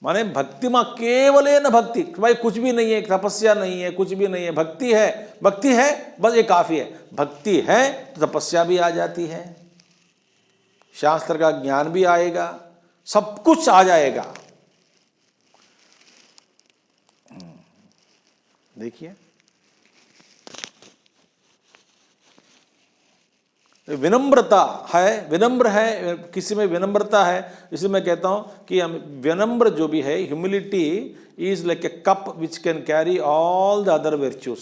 S1: माने भक्ति मां केवलेन भक्ति, भाई कुछ भी नहीं है, तपस्या नहीं है, कुछ भी नहीं है, भक्ति है, भक्ति है बस ये काफी है। भक्ति है तो तपस्या भी आ जाती है, शास्त्र का ज्ञान भी आएगा, सब कुछ आ जाएगा। देखिए विनम्रता है, विनम्र है, किसी में विनम्रता है। इसलिए मैं कहता हूं कि हम विनम्र जो भी है, humility is like a cup which can carry all the other virtues.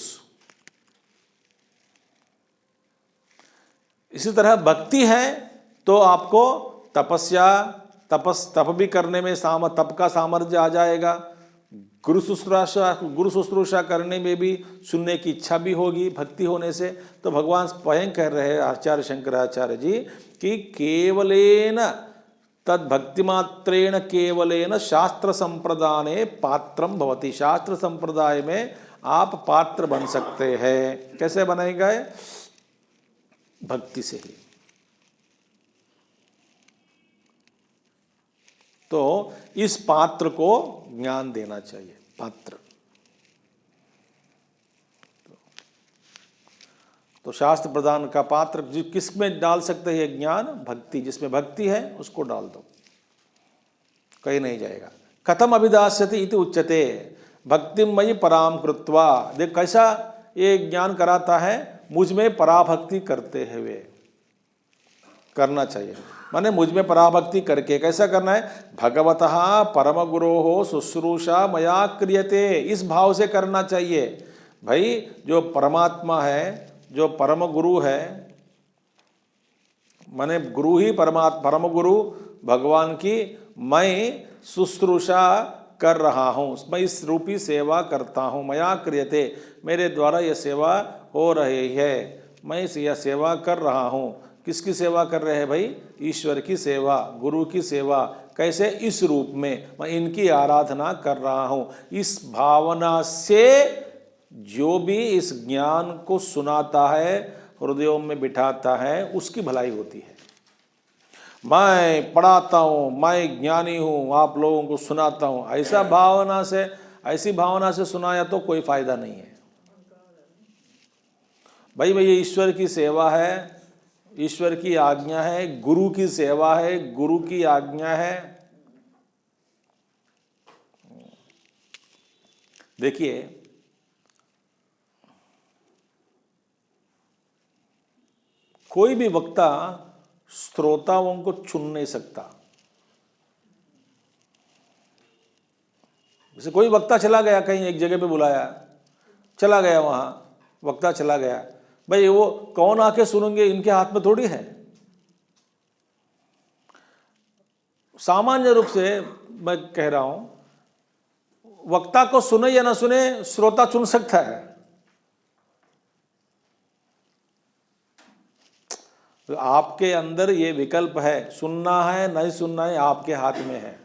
S1: इसी तरह भक्ति है तो आपको तपस्या, तप भी करने में तप का सामर्थ्य आ जाएगा, गुरु शुश्रूषा करने में भी सुनने की इच्छा भी होगी भक्ति होने से। तो भगवान स्वयं कह रहे हैं आचार्य शंकराचार्य जी कि केवलेन तद भक्तिमात्रेण केवलेन शास्त्र संप्रदाने पात्रम भवति, शास्त्र संप्रदाय में आप पात्र बन सकते हैं। कैसे बनेगा? भक्ति से ही। तो इस पात्र को ज्ञान देना चाहिए, पात्र। तो शास्त्र प्रदान का पात्र किस में डाल सकते हैं ज्ञान? भक्ति, जिसमें भक्ति है उसको डाल दो, कहीं नहीं जाएगा। कथम अभिदास्यति इति उच्यते भक्तिमयि पराम कृत्वा। देख कैसा ये ज्ञान कराता है, मुझ में पराभक्ति करते हुए करना चाहिए। माने मुझ में पराभक्ति करके कैसा करना है? भगवतः परम गुरोः शुश्रूषा मया क्रियते, इस भाव से करना चाहिए। भाई जो परमात्मा है, जो परम गुरु है, माने गुरु ही परम गुरु भगवान की मैं शुश्रूषा कर रहा हूँ, मैं इस रूपी सेवा करता हूँ। मया क्रियते, मेरे द्वारा यह सेवा हो रही है, मैं यह सेवा कर रहा हूँ। किसकी सेवा कर रहे हैं भाई? ईश्वर की सेवा, गुरु की सेवा। कैसे? इस रूप में मैं इनकी आराधना कर रहा हूँ। इस भावना से जो भी इस ज्ञान को सुनाता है, हृदयों में बिठाता है, उसकी भलाई होती है। मैं पढ़ाता हूँ, मैं ज्ञानी हूँ, आप लोगों को सुनाता हूँ, ऐसी भावना से सुनाया तो कोई फायदा नहीं है भाई। ये ईश्वर की सेवा है, ईश्वर की आज्ञा है, गुरु की सेवा है, गुरु की आज्ञा है। देखिए कोई भी वक्ता श्रोताओं को चुन नहीं सकता। जैसे कोई वक्ता चला गया कहीं, एक जगह पे बुलाया, चला गया, वहां वक्ता चला गया, भाई वो कौन आके सुनेंगे? इनके हाथ में थोड़ी है। सामान्य रूप से मैं कह रहा हूं, वक्ता को सुने या ना सुने, श्रोता चुन सकता है। तो आपके अंदर ये विकल्प है, सुनना है नहीं सुनना है आपके हाथ में है।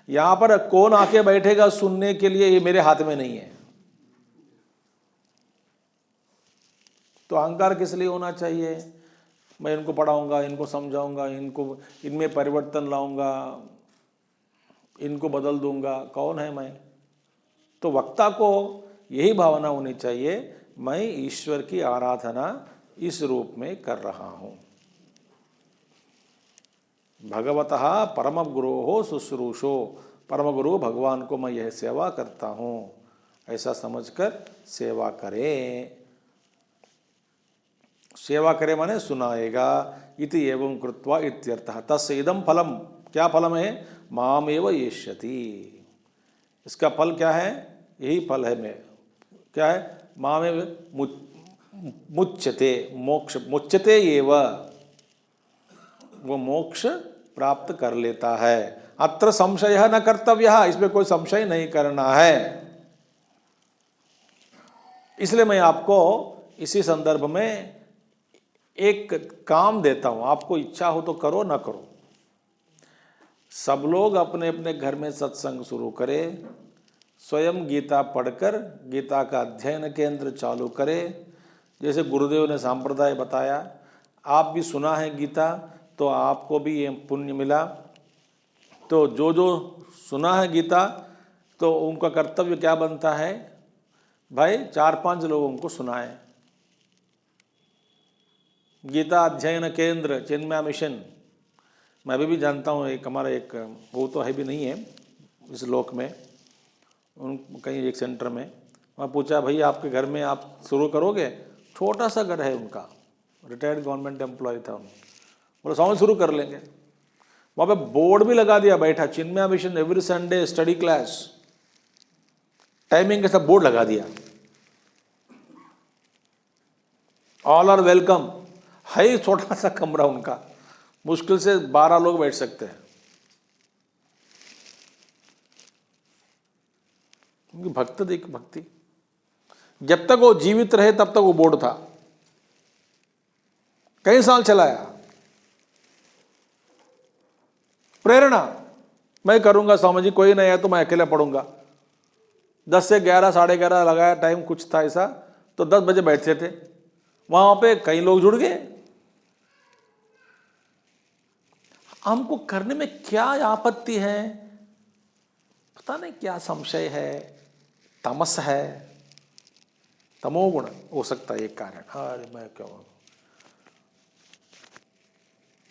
S1: यहां पर कौन आके बैठेगा सुनने के लिए, ये मेरे हाथ में नहीं है। तो अहंकार किस लिए होना चाहिए? मैं इनको पढ़ाऊंगा, इनको समझाऊंगा, इनमें परिवर्तन लाऊंगा, इनको बदल दूंगा। कौन है मैं? तो वक्ता को यही भावना होनी चाहिए, मैं ईश्वर की आराधना इस रूप में कर रहा हूं। भगवतः परम गुरोः शुश्रूषो, परम गुरु भगवान को मैं यह सेवा करता हूँ, ऐसा समझकर सेवा करें। सेवा करे माने सुनाएगा। इति एवं कृत्वा इत्यर्थः। तस्य इदं फलम, क्या फलम है? मामेव येष्यति। इसका फल क्या है? यही फल है। मैं क्या है? मामेव मुच्यते, मोक्ष मुच्यते एव, वो मोक्ष प्राप्त कर लेता है। अत्र संशय न कर्तव्य, इसमें कोई संशय नहीं करना है। इसलिए मैं आपको इसी संदर्भ में एक काम देता हूं, आपको इच्छा हो तो करो, ना करो। सब लोग अपने अपने घर में सत्संग शुरू करें, स्वयं गीता पढ़कर गीता का अध्ययन केंद्र चालू करें। जैसे गुरुदेव ने सांप्रदाय बताया, आप भी सुना है गीता तो आपको भी ये पुण्य मिला। तो जो जो सुना है गीता, तो उनका कर्तव्य क्या बनता है? भाई 4-5 लोगों को सुनाएं। गीता अध्ययन केंद्र, चिन्मय मिशन, मैं अभी भी जानता हूँ, एक हमारा एक वो तो है भी नहीं है इस लोक में, उन कहीं एक सेंटर में, वहाँ पूछा भाई आपके घर में आप शुरू करोगे? छोटा सा घर है उनका, रिटायर्ड गवर्नमेंट एम्प्लॉय था उन, बोले स्वामी शुरू कर लेंगे। वहाँ पे बोर्ड भी लगा दिया बैठा, Chinmaya mission every Sunday study class, timing के साथ बोर्ड लगा दिया, ऑल आर वेलकम। है ही छोटा सा कमरा उनका, मुश्किल से 12 लोग बैठ सकते हैं। उनकी भक्त देख, भक्ति जब तक वो जीवित रहे तब तक वो बोर्ड था, कई साल चलाया। प्रेरणा, मैं करूंगा स्वामी जी, कोई नहीं है तो मैं अकेला पढ़ूंगा। 10 से 11, 11:30 लगाया टाइम, कुछ था ऐसा, तो 10 बजे बैठते थे। वहां पे कई लोग जुड़ गए। हमको करने में क्या आपत्ति है? पता नहीं क्या संशय है, तमस है, तमोगुण हो सकता है एक कारण। अरे मैं क्या,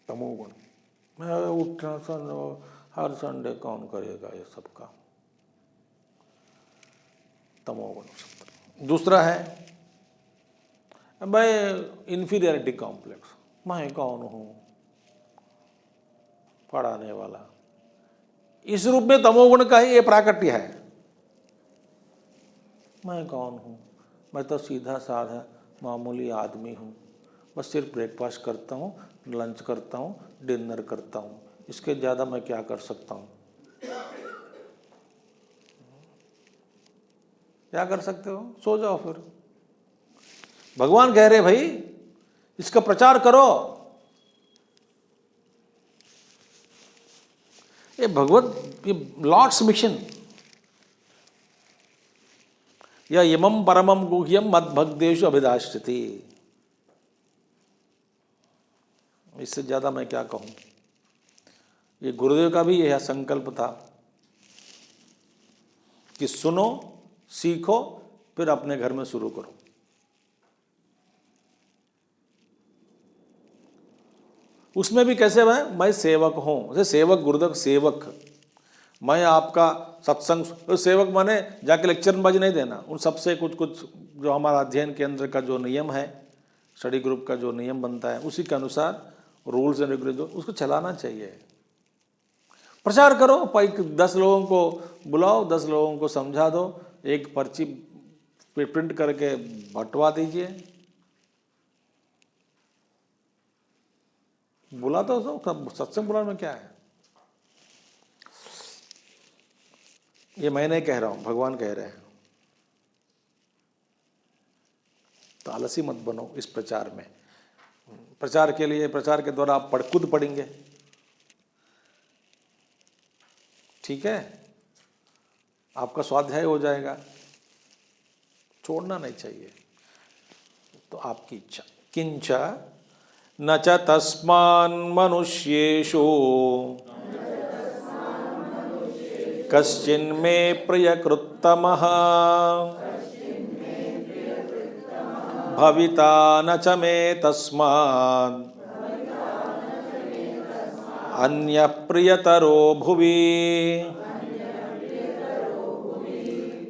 S1: तमोगुण, मैं उठना हर संडे कौन करेगा ये सब काम, तमोगुण हो सकता है। दूसरा है मैं इंफीरियरिटी कॉम्प्लेक्स, मैं कौन हूं पढ़ाने वाला, इस रूप में तमोगुण का ही ये प्राकट्य है। मैं कौन हूं, मैं तो सीधा साधा मामूली आदमी हूं, बस सिर्फ ब्रेकफास्ट करता हूं, लंच करता हूं, डिनर करता हूं, इसके ज़्यादा मैं क्या कर सकता हूं? क्या कर सकते हो? सो जाओ फिर। भगवान कह रहे भाई इसका प्रचार करो। ये भगवत, ये लॉर्ड्स मिशन, या यमम परमम गुह्यम मद्भक्तेषु अभिधास्यति, इससे ज्यादा मैं क्या कहूं। ये गुरुदेव का भी यह संकल्प था कि सुनो, सीखो, फिर अपने घर में शुरू करो। उसमें भी कैसे मैं सेवक हूं, जैसे सेवक, गुरुदेव सेवक, मैं आपका सत्संग, तो सेवक माने जाके लेक्चर में बाजी नहीं देना, उन सबसे कुछ कुछ जो हमारा अध्ययन केंद्र का जो नियम है, स्टडी ग्रुप का जो नियम बनता है, उसी के अनुसार रूल्स एंड रेगुलेशन उसको चलाना चाहिए। प्रचार करो, 10 लोगों को बुलाओ, 10 लोगों को समझा दो, एक पर्ची प्रिंट करके बंटवा दीजिए, बुला दो। सत्संग बुलाने में क्या है? ये मैं नहीं कह रहा हूं, भगवान कह रहे हैं। तो आलसी मत बनो इस प्रचार में। प्रचार के लिए, प्रचार के द्वारा आप खुद पढ़ेंगे, ठीक है, आपका स्वाध्याय हो जाएगा, छोड़ना नहीं चाहिए। तो आपकी इच्छा। किंच न च तस्मान् मनुष्येषु कश्चिन्मे प्रियकृत्तमः भविता न च मे तस्मात् अन्य प्रियतरो भुवि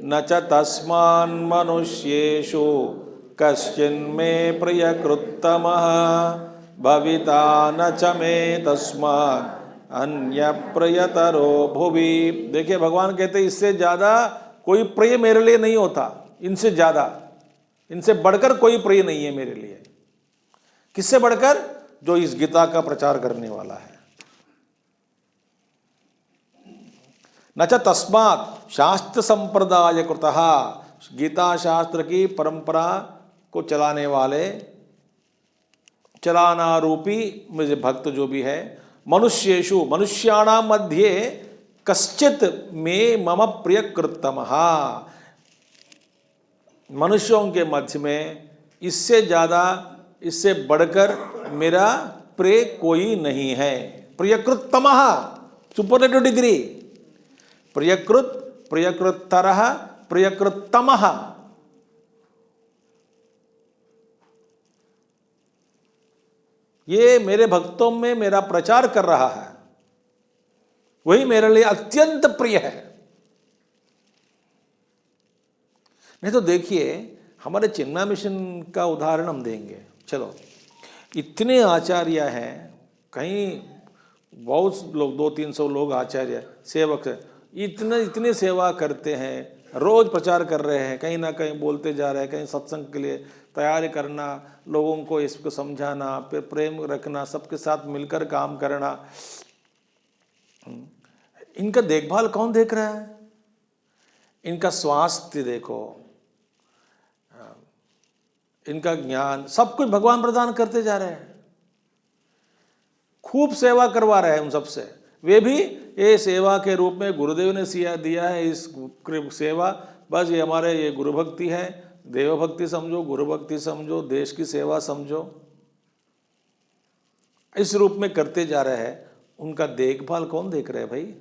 S1: न च तस्मान् मनुष्येषु कश्चिन्मे प्रियकृत्तमः भविता न च मे तस्मात् अन्य प्रियतरो भुवि। देखिए भगवान कहते इससे ज़्यादा कोई प्रिय मेरे लिए नहीं होता, इनसे ज़्यादा, इनसे बढ़कर कोई प्रिय नहीं है मेरे लिए। किससे बढ़कर? जो इस गीता का प्रचार करने वाला है। न च तस्मात् शास्त्र संप्रदाय कृतः, गीता शास्त्र की परंपरा को चलाने वाले, चलाना रूपी मुझे भक्त जो भी है, मनुष्येषु मनुष्याणाम मध्ये कश्चित में मम प्रिय कृत्तमः, मनुष्यों के मध्य में इससे ज़्यादा, इससे बढ़कर मेरा प्रिय कोई नहीं है। प्रियकृत्तमः सुपरलेटिव डिग्री, प्रियकृत, प्रियकृत्तरः, प्रियकृत्तमः। ये मेरे भक्तों में मेरा प्रचार कर रहा है, वही मेरे लिए अत्यंत प्रिय है। नहीं तो देखिए हमारे चिन्मय मिशन का उदाहरण हम देंगे। चलो, इतने आचार्य हैं, कहीं बहुत लोग, 200-300 लोग आचार्य सेवक हैं, इतने सेवा करते हैं, रोज प्रचार कर रहे हैं, कहीं ना कहीं बोलते जा रहे हैं, कहीं सत्संग के लिए तैयारी करना, लोगों को इसको समझाना, फिर प्रेम रखना, सबके साथ मिलकर काम करना। इनका देखभाल कौन देख रहा है? इनका स्वास्थ्य देखो, इनका ज्ञान, सब कुछ भगवान प्रदान करते जा रहे हैं, खूब सेवा करवा रहे हैं उन सबसे। वे भी ये सेवा के रूप में गुरुदेव ने दिया है इस सेवा, बस ये हमारे ये गुरु भक्ति है, देव भक्ति समझो, गुरु भक्ति समझो, देश की सेवा समझो, इस रूप में करते जा रहे हैं। उनका देखभाल कौन देख रहे हैं भाई?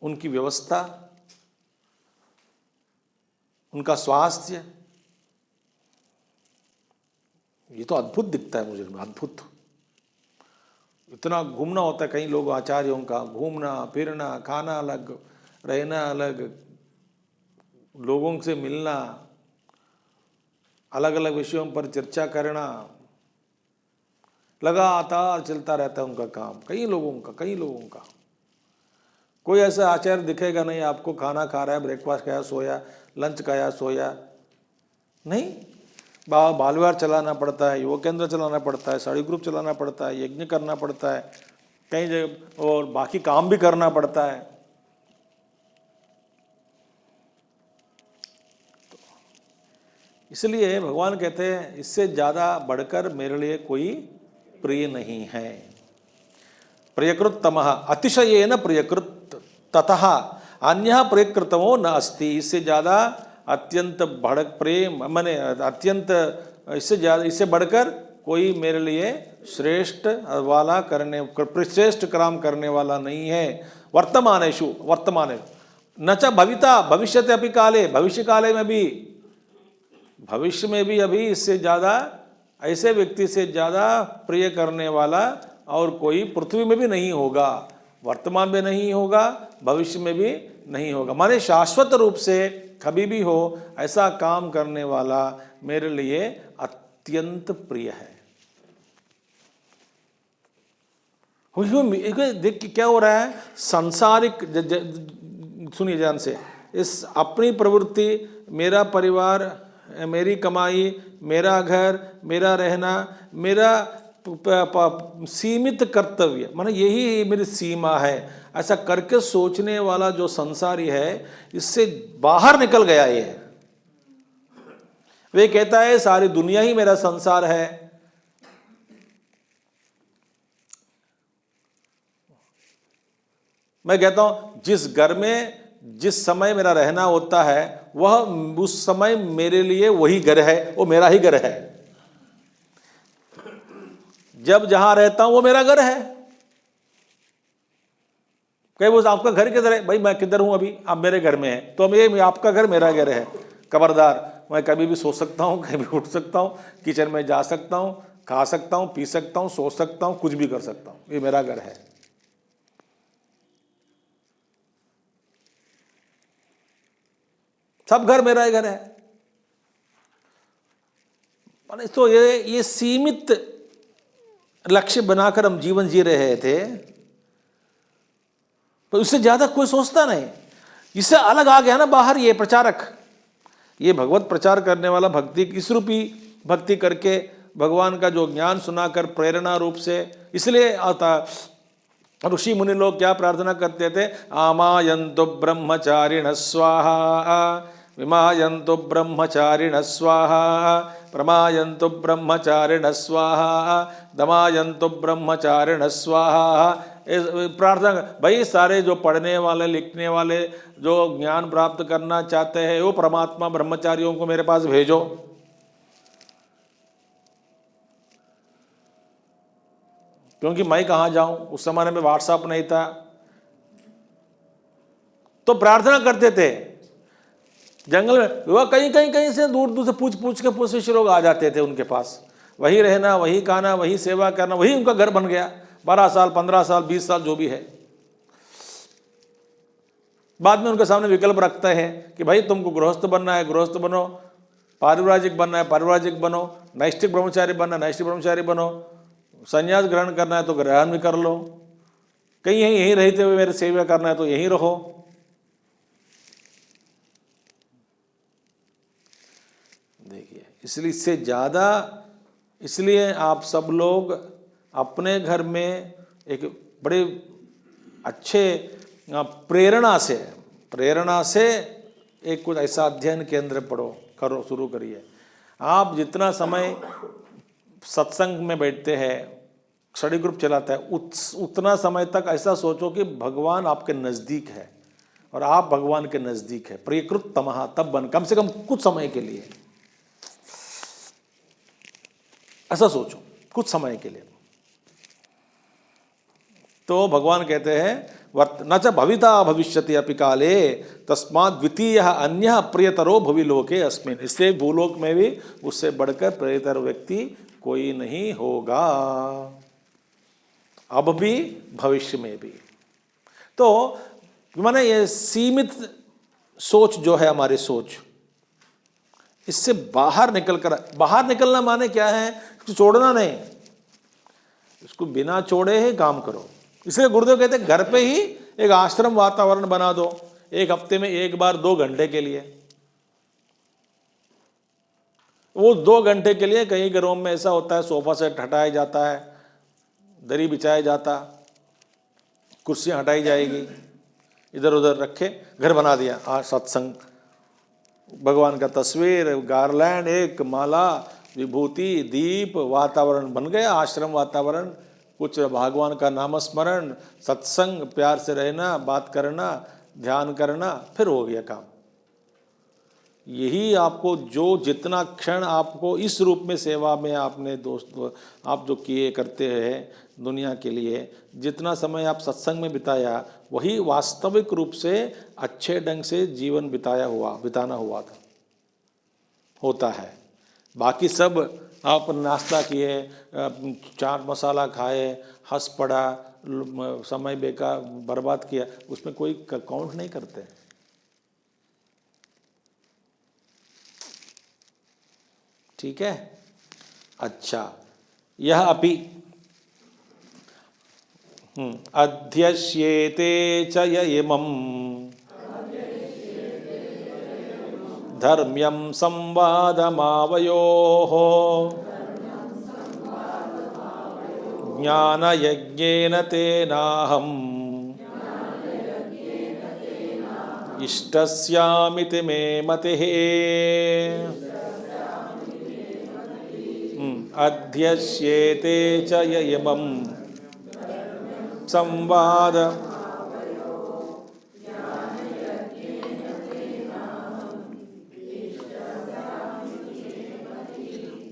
S1: उनकी व्यवस्था, उनका स्वास्थ्य, ये तो अद्भुत दिखता है मुझे, अद्भुत। इतना घूमना होता है कई लोग आचार्यों का, घूमना फिरना, खाना अलग, रहना अलग, लोगों से मिलना, अलग अलग विषयों पर चर्चा करना, लगातार चलता रहता है उनका काम। कई लोगों का कोई ऐसा आचार्य दिखेगा नहीं आपको, खाना खा रहा है, ब्रेकफास्ट खाया सोया, लंच खाया सोया, नहीं। बाल विहार चलाना पड़ता है, युवा केंद्र चलाना पड़ता है, साड़ी ग्रुप चलाना पड़ता है, यज्ञ करना पड़ता है, कई जगह और बाकी काम भी करना पड़ता है। इसलिए भगवान कहते हैं इससे ज़्यादा बढ़कर मेरे लिए कोई प्रिय नहीं है। प्रियकृतमः अतिशयेन प्रियकृत ततः अन्यः प्रियकृतमो न अस्ति, इससे ज़्यादा अत्यंत भड़क प्रेम माने अत्यंत, इससे ज़्यादा, इससे बढ़कर कोई मेरे लिए श्रेष्ठ वाला करने, श्रेष्ठ काम करने वाला नहीं है। वर्तमानेषु, वर्तमाने न च भविता भविष्यते अपि काले, भविष्य काले में भी, भविष्य में भी अभी इससे ज़्यादा, ऐसे व्यक्ति से ज़्यादा प्रिय करने वाला और कोई पृथ्वी में भी नहीं होगा, वर्तमान में नहीं होगा, भविष्य में भी नहीं होगा। माने शाश्वत रूप से कभी भी हो ऐसा काम करने वाला मेरे लिए अत्यंत प्रिय है। देख क्या हो रहा है, सांसारिक, सुनिए ध्यान से, इस अपनी प्रवृत्ति, मेरा परिवार, मेरी कमाई, मेरा घर, मेरा रहना, मेरा सीमित कर्तव्य, माने यही मेरी सीमा है, ऐसा करके सोचने वाला जो संसारी है, इससे बाहर निकल गया ये। वे कहता है सारी दुनिया ही मेरा संसार है। मैं कहता हूं जिस घर में जिस समय मेरा रहना होता है, वह उस समय मेरे लिए वही घर है, वो मेरा ही घर है। जब जहां रहता हूं वो मेरा घर है। कहीं वो आपका घर किधर है? भाई मैं किधर हूं अभी, आप मेरे घर में हैं, तो अब ये आपका घर मेरा घर है। खबरदार, मैं कभी भी सो सकता हूं, कभी भी उठ सकता हूं, किचन में जा सकता हूं, खा सकता हूँ, पी सकता हूँ, सो सकता हूँ, कुछ भी कर सकता हूँ, ये मेरा घर है। सब घर मेरा ही घर है। तो ये सीमित लक्ष्य बनाकर हम जीवन जी रहे थे, तो इससे ज्यादा कोई सोचता नहीं। इससे अलग आ गया ना बाहर ये प्रचारक, ये भगवत प्रचार करने वाला, भक्ति किस रूपी भक्ति करके भगवान का जो ज्ञान सुनाकर प्रेरणा रूप से, इसलिए आता ऋषि मुनि लोग क्या प्रार्थना करते थे, आमायन्तु ब्रह्मचारिण स्वाहा, विमायन्तु ब्रह्मचारिण स्वाहा, प्रमायन्तु ब्रह्मचारिण स्वाहा, दमायन्तु ब्रह्मचारिण स्वाहा। प्रार्थना भाई सारे जो पढ़ने वाले लिखने वाले जो ज्ञान प्राप्त करना चाहते हैं, वो परमात्मा ब्रह्मचारियों को मेरे पास भेजो। क्योंकि मैं कहाँ जाऊं, उस समय में व्हाट्सएप नहीं था, तो प्रार्थना करते थे जंगल में। वह कहीं से दूर दूर से पूछ के शिष्य लोग आ जाते थे उनके पास, वही रहना, वही खाना, वही सेवा करना, वही उनका घर बन गया। 12 साल, 15 साल, 20 साल जो भी है। बाद में उनके सामने विकल्प रखते हैं कि भाई तुमको गृहस्थ बनना है, गृहस्थ बनो, पारिव्राजिक बनना है, पारिव्राजिक बनो, नैष्ठिक ब्रह्मचारी बनना है, नैष्ठिक ब्रह्मचारी बनो, संन्यास ग्रहण करना है तो ग्रहण भी कर लो, कहीं यहीं रहते हुए मेरे सेवा करना है तो यहीं रहो। देखिए, इसलिए इससे ज़्यादा, इसलिए आप सब लोग अपने घर में एक बड़े अच्छे प्रेरणा से एक कुछ ऐसा अध्ययन केंद्र पढ़ो, करो, शुरू करिए। आप जितना समय सत्संग में बैठते हैं, स्टडी ग्रुप चलाता है, उतना समय तक ऐसा सोचो कि भगवान आपके नज़दीक है और आप भगवान के नज़दीक है। प्रियकृत तमहा तब बन, कम से कम कुछ समय के लिए ऐसा सोचो, कुछ समय के लिए। तो भगवान कहते हैं न च भविता भविष्यति अपि काले तस्मात् द्वितीय अन्य प्रियतरो भवि लोके अस्मिन्। इससे भूलोक में भी उससे बढ़कर प्रियतर व्यक्ति कोई नहीं होगा, अब भी भविष्य में भी। तो माने ये सीमित सोच जो है हमारी सोच, इससे बाहर निकलना माने क्या है, इसको छोड़ना नहीं, इसको बिना छोड़े ही काम करो। इसलिए गुरुदेव कहते हैं घर पे ही एक आश्रम वातावरण बना दो, एक हफ्ते में एक बार 2 घंटे के लिए। वो 2 घंटे के लिए कई घरों में ऐसा होता है, सोफा सेट हटाया जाता है, दरी बिछाया जाता, कुर्सियां हटाई जाएगी, इधर उधर रखे घर बना दिया। सत्संग, भगवान का तस्वीर, गार्लैंड, एक माला, विभूति, दीप, वातावरण बन गया, आश्रम वातावरण। कुछ भगवान का नामस्मरण, सत्संग, प्यार से रहना, बात करना, ध्यान करना, फिर हो गया काम। यही आपको जो जितना क्षण आपको इस रूप में सेवा में आपने दोस्त आप जो किए करते हैं दुनिया के लिए, जितना समय आप सत्संग में बिताया, वही वास्तविक रूप से अच्छे ढंग से जीवन बिताना हुआ था, होता है। बाकी सब आप नाश्ता किए, चाट मसाला खाए, हंस पड़ा, समय बेकार बर्बाद किया, उसमें कोई काउंट नहीं करते। ठीक है, अच्छा। यह अपि अध्यस्येते च य इमं धर्म्यं संवादमावयोः ज्ञानयज्ञेन तेनाहम् इष्टस्यामिति मे मतिः। अध्यस्येते च य इमं संवाद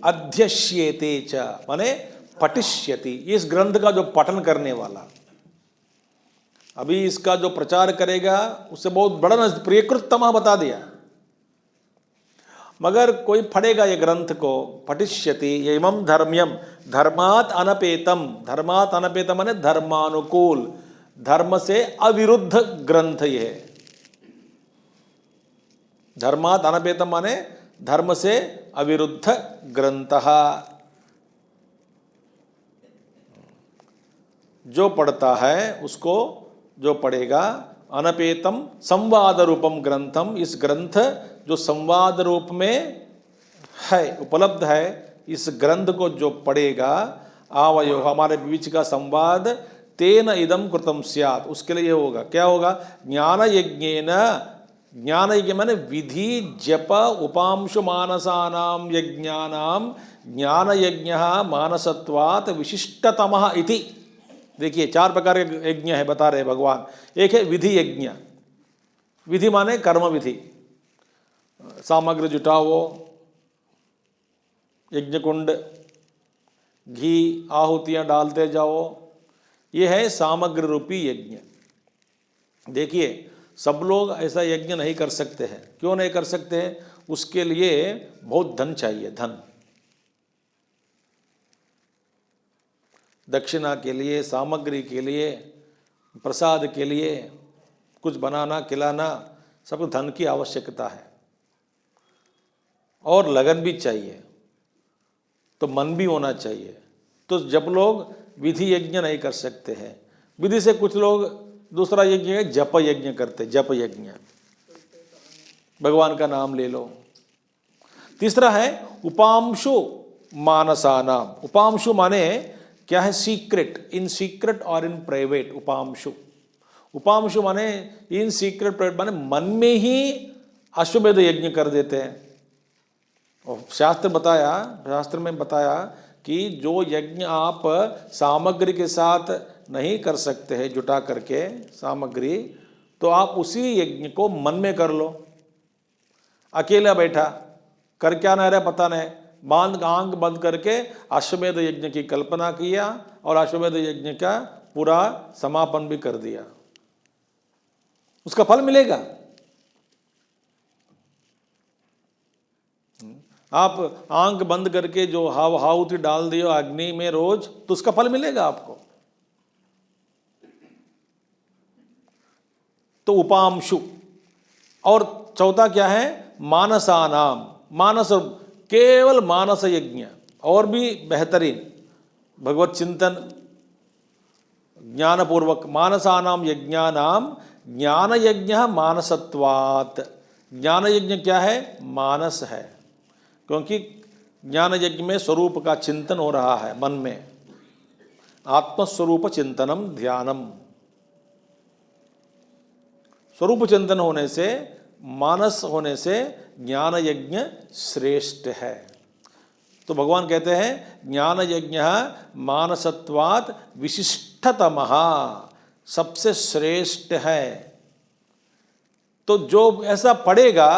S1: अध्यस्येते च माने पठिष्यति, इस ग्रंथ का जो पठन करने वाला, अभी इसका जो प्रचार करेगा उससे बहुत बड़ा प्रियकृत तमः बता दिया। मगर कोई पढ़ेगा ये ग्रंथ को, पठिष्यति ये इमं धर्म्यम, धर्मात अनपेतम, धर्मात अनपेतम माने धर्मानुकूल, धर्म से अविरुद्ध ग्रंथ ये है। धर्मात अनपेतम माने धर्म से अविरुद्ध ग्रंथः। जो पढ़ता है उसको, जो पढ़ेगा, अनपेतम संवाद रूपम ग्रंथम, इस ग्रंथ जो संवाद रूप में है, उपलब्ध है, इस ग्रंथ को जो पढ़ेगा, आवयो हमारे बीच का संवाद, तेन इदम कृतम स्यात्, उसके लिए ये होगा, क्या होगा, ज्ञान यज्ञेन, ज्ञान यज्ञ माने विधि जप उपांशु मानसानाम यज्ञानाम ज्ञान यज्ञ मानसत्वात् विशिष्टतमः इति। देखिए 4 प्रकार के यज्ञ है बता रहे भगवान। एक है विधि यज्ञ, विधि माने कर्म विधि, सामग्री जुटाओ, यज्ञ कुंड, घी आहुतियाँ डालते जाओ, ये है सामग्री रूपी यज्ञ। देखिए सब लोग ऐसा यज्ञ नहीं कर सकते हैं। क्यों नहीं कर सकते हैं? उसके लिए बहुत धन चाहिए, धन। दक्षिणा के लिए, सामग्री के लिए, प्रसाद के लिए, कुछ बनाना खिलाना, सब धन की आवश्यकता है और लगन भी चाहिए, तो मन भी होना चाहिए। तो जब लोग विधि यज्ञ नहीं कर सकते हैं, विधि से कुछ लोग दूसरा यज्ञ है जप यज्ञ करते, जप यज्ञ, भगवान का नाम ले लो। तीसरा है उपांशु मानसानाम। उपांशु माने क्या है? सीक्रेट, इन सीक्रेट और इन प्राइवेट। उपांशु, उपांशु माने इन सीक्रेट प्राइवेट, माने मन में ही अश्वमेध यज्ञ कर देते हैं। और शास्त्र में बताया कि जो यज्ञ आप सामग्री के साथ नहीं कर सकते हैं, जुटा करके सामग्री, तो आप उसी यज्ञ को मन में कर लो। अकेला बैठा कर क्या ना रहा पता नहीं, आंख बंद करके अश्वमेध यज्ञ की कल्पना किया और अश्वमेध यज्ञ का पूरा समापन भी कर दिया, उसका फल मिलेगा। आप आंख बंद करके जो आहुति डाल दियो अग्नि में रोज, तो उसका फल मिलेगा आपको। तो उपांशु। और चौथा क्या है? मानसानाम। मानस, केवल मानस यज्ञ, और भी बेहतरीन भगवत चिंतन ज्ञानपूर्वक। मानसानाम यज्ञानाम ज्ञान यज्ञ मानसत्वात्। ज्ञान यज्ञ क्या है? मानस है, क्योंकि ज्ञान यज्ञ में स्वरूप का चिंतन हो रहा है मन में, आत्मस्वरूप चिंतनम ध्यानम। स्वरूप चिंतन होने से, मानस होने से ज्ञान यज्ञ श्रेष्ठ है। तो भगवान कहते हैं ज्ञान यज्ञ मानसत्वात् विशिष्टतमः, सबसे श्रेष्ठ है। तो जो ऐसा पढ़ेगा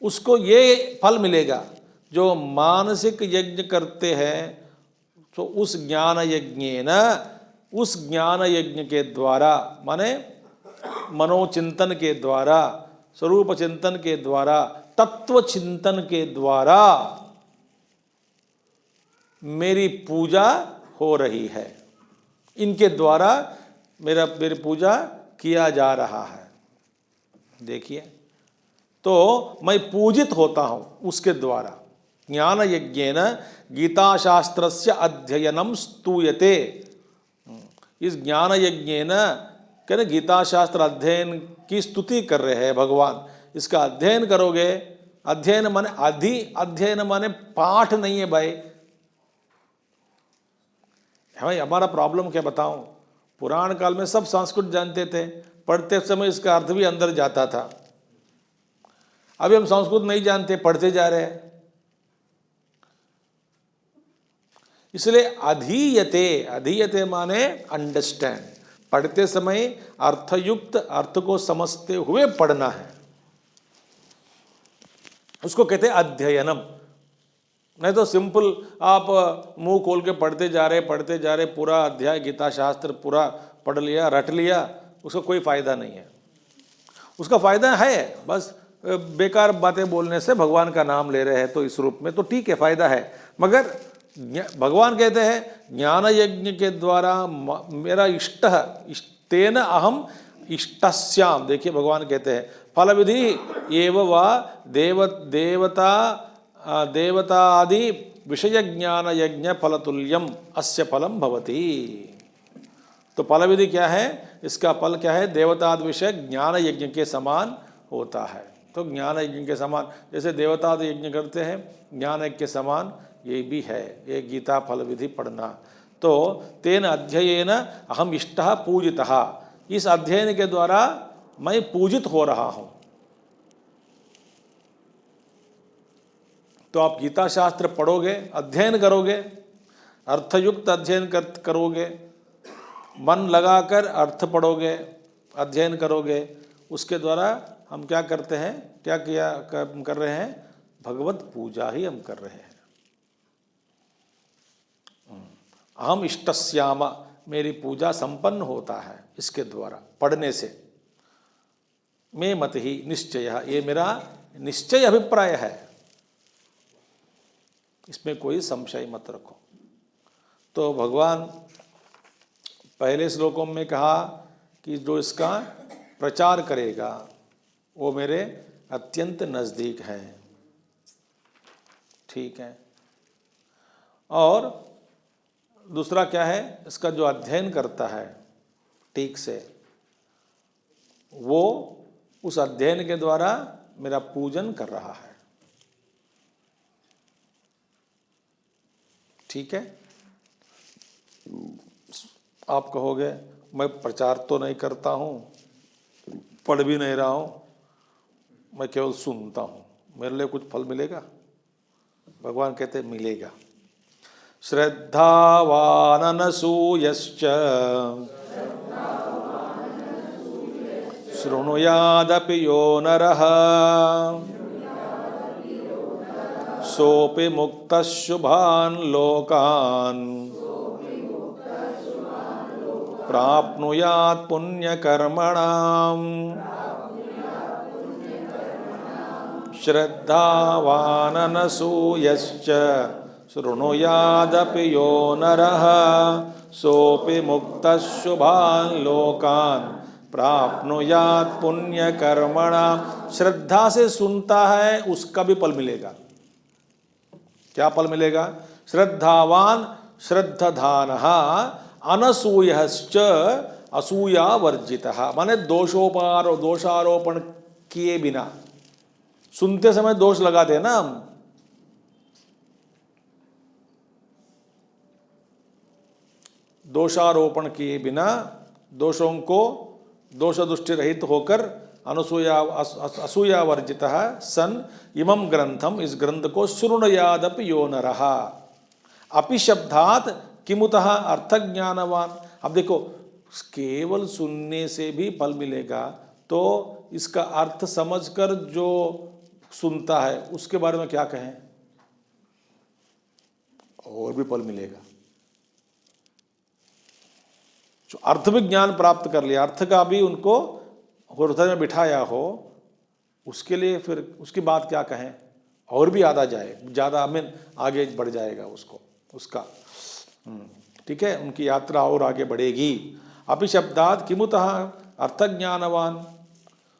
S1: उसको ये फल मिलेगा। जो मानसिक यज्ञ करते हैं, तो उस ज्ञान यज्ञेन, उस ज्ञान यज्ञ के द्वारा, माने मनोचिंतन के द्वारा, स्वरूप चिंतन के द्वारा, तत्व चिंतन के द्वारा मेरी पूजा हो रही है। इनके द्वारा मेरी पूजा किया जा रहा है। देखिए, तो मैं पूजित होता हूं उसके द्वारा। ज्ञान यज्ञेन गीताशास्त्रस्य अध्ययनम स्तूयते। इस ज्ञान यज्ञेन कहने गीता शास्त्र अध्ययन की स्तुति कर रहे हैं भगवान। इसका अध्ययन करोगे, अध्ययन माने अध्ययन माने पाठ नहीं है भाई। हमारा प्रॉब्लम क्या बताऊं, पुराण काल में सब संस्कृत जानते थे, पढ़ते समय इसका अर्थ भी अंदर जाता था। अभी हम संस्कृत नहीं जानते, पढ़ते जा रहे हैं। इसलिए अधीयते, अधीयते माने अंडरस्टैंड। पढ़ते समय अर्थयुक्त, अर्थ को समझते हुए पढ़ना है, उसको कहते हैं अध्ययनम। नहीं तो सिंपल आप मुंह खोल के पढ़ते जा रहे, पूरा अध्याय गीता शास्त्र पूरा पढ़ लिया, रट लिया, उसका कोई फायदा नहीं है। उसका फायदा है बस बेकार बातें बोलने से भगवान का नाम ले रहे हैं तो इस रूप में तो ठीक है, फायदा है। मगर भगवान कहते हैं ज्ञान यज्ञ के द्वारा मेरा इष्ट तेन अहम इष्टस्याम। देखिए भगवान कहते हैं फल विधि एव वा देवता आदि विषय ज्ञान यज्ञ फलतुल्यम अस्य फलम भवति। तो फल विधि क्या है, इसका फल क्या है, देवतादि विषय ज्ञान यज्ञ के समान होता है। तो ज्ञान यज्ञ के समान, जैसे देवतादि यज्ञ करते हैं ज्ञान यज्ञ के समान ये भी है, ये गीता फल विधि पढ़ना। तो तेन अध्ययन अहम इष्टः पूजितः, इस अध्ययन के द्वारा मैं पूजित हो रहा हूँ। तो आप गीता शास्त्र पढ़ोगे, अध्ययन करोगे, अर्थयुक्त अध्ययन करोगे, मन लगाकर अर्थ पढ़ोगे, अध्ययन करोगे, उसके द्वारा हम क्या करते हैं, क्या कर रहे हैं, भगवत पूजा ही हम कर रहे हैं। अहम इष्टस्याम, मेरी पूजा संपन्न होता है इसके द्वारा, पढ़ने से। मे मत ही निश्चय, ये मेरा निश्चय अभिप्राय है, इसमें कोई संशय मत रखो। तो भगवान पहले श्लोकों में कहा कि जो इसका प्रचार करेगा वो मेरे अत्यंत नज़दीक है, ठीक है। और दूसरा क्या है, इसका जो अध्ययन करता है ठीक से, वो उस अध्ययन के द्वारा मेरा पूजन कर रहा है, ठीक है। आप कहोगे मैं प्रचार तो नहीं करता हूँ, पढ़ भी नहीं रहा हूँ, मैं केवल सुनता हूँ, मेरे लिए कुछ फल मिलेगा? भगवान कहते मिलेगा। श्रद्धावाननसूयश्च शृणुयादपि यो नरः सोऽपि मुक्तः शुभान् लोकान् प्राप्नुयात् पुण्यकर्मणाम्। श्रद्धावाननसूयश्च शृणुयादपि यो नरः सोऽपि मुक्तः शुभान् लोकान् प्राप्नुयात् पुण्यकर्मणाम्। श्रद्धा से सुनता है उसका भी फल मिलेगा। क्या फल मिलेगा? श्रद्धावान श्रद्धाधानः अनसूयश्च असूयावर्जितः, माने दोषारोपण किए बिना। सुनते समय दोष लगाते हैं ना हम, दोषारोपण किए बिना, दोषों को दोष दृष्टि रहित होकर असूयावर्जितः सन इमं ग्रंथम, इस ग्रंथ को शृणुयादपि यो नरः अपि शब्दात् किमुतः अर्थ ज्ञानवान। अब देखो केवल सुनने से भी फल मिलेगा, तो इसका अर्थ समझकर जो सुनता है उसके बारे में क्या कहें, और भी फल मिलेगा। जो अर्थ विज्ञान प्राप्त कर लिया, अर्थ का भी उनको हृदय में बिठाया हो, उसके लिए फिर उसकी बात क्या कहें, और भी ज़्यादा आगे बढ़ जाएगा उसको उसका, ठीक है, उनकी यात्रा और आगे बढ़ेगी। अपि शब्दात् किमुतः अर्थ ज्ञानवान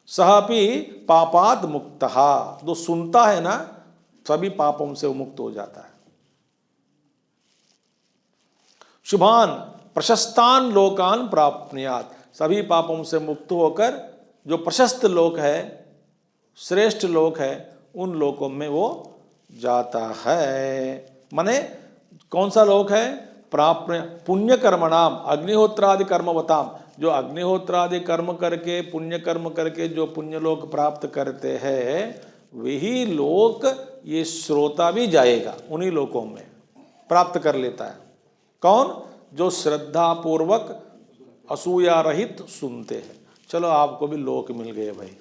S1: सह अपि पापात् मुक्तः, जो सुनता है ना सभी पापों से मुक्त हो जाता है। शुभान प्रशस्तान लोकान प्राप्नुयात्, सभी पापों से मुक्त होकर जो प्रशस्त लोक है, श्रेष्ठ लोक है, उन लोकों में वो जाता है। माने कौन सा लोक है? प्राप्य पुण्य कर्मणाम अग्निहोत्रादि कर्मवताम, जो अग्निहोत्रादि कर्म करके पुण्य कर्म करके जो पुण्य लोक प्राप्त करते हैं, वही लोक ये श्रोता भी जाएगा, उन्हीं लोकों में प्राप्त कर लेता है। कौन? जो श्रद्धा पूर्वक असूया रहित सुनते हैं। चलो आपको भी लोक मिल गए भाई,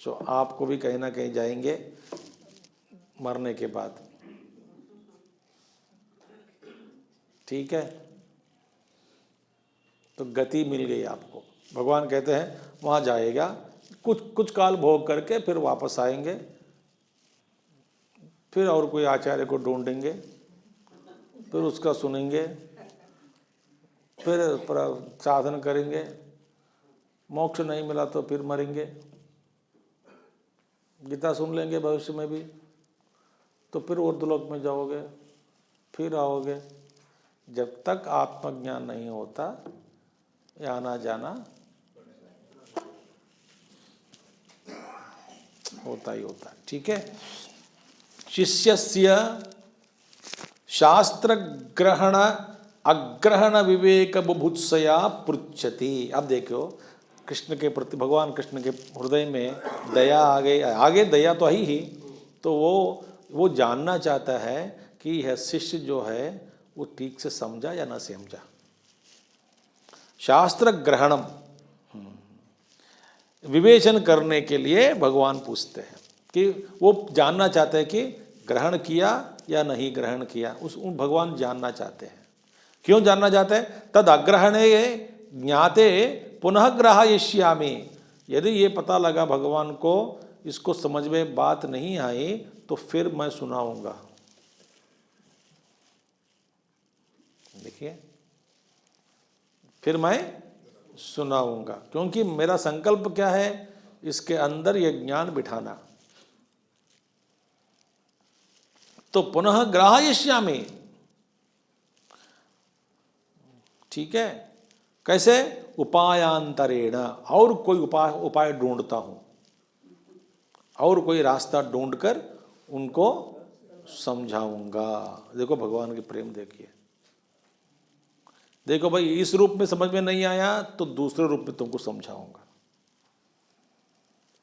S1: तो आपको भी कहीं ना कहीं जाएंगे मरने के बाद, ठीक है। तो गति मिल गई आपको, भगवान कहते हैं वहाँ जाएगा, कुछ काल भोग करके फिर वापस आएंगे, फिर और कोई आचार्य को ढूंढेंगे, फिर उसका सुनेंगे, फिर साधन करेंगे, मोक्ष नहीं मिला तो फिर मरेंगे, गीता सुन लेंगे भविष्य में भी, तो फिर ऊर्ध्वलोक में जाओगे, फिर आओगे। जब तक आत्मज्ञान नहीं होता ये आना जाना होता ही होता है। ठीक है। शिष्यस्य शास्त्र ग्रहण अग्रहण विवेक बुभुत्सया पृच्छति। अब देखो कृष्ण के प्रति, भगवान कृष्ण के हृदय में दया आ गई, आगे दया तो ही तो वो जानना चाहता है कि यह शिष्य जो है वो ठीक से समझा या ना समझा। शास्त्र ग्रहणम, विवेचन करने के लिए भगवान पूछते हैं कि वो जानना चाहते हैं कि ग्रहण किया या नहीं ग्रहण किया, भगवान जानना चाहते हैं। क्यों जानना चाहते हैं? तद अग्रहणे ज्ञाते पुनः ग्रहायिष्यामि। यदि ये पता लगा भगवान को इसको समझ में बात नहीं आई तो फिर मैं सुनाऊंगा। देखिए, फिर मैं सुनाऊंगा, क्योंकि मेरा संकल्प क्या है, इसके अंदर यह ज्ञान बिठाना। तो पुनः ग्राहयिष्यामि, ठीक है। कैसे? उपायांतरेण, और कोई उपाय ढूंढता हूं, और कोई रास्ता ढूंढकर उनको समझाऊंगा। देखो भगवान की प्रेम देखिए। देखो भाई, इस रूप में समझ में नहीं आया तो दूसरे रूप में तुमको समझाऊंगा।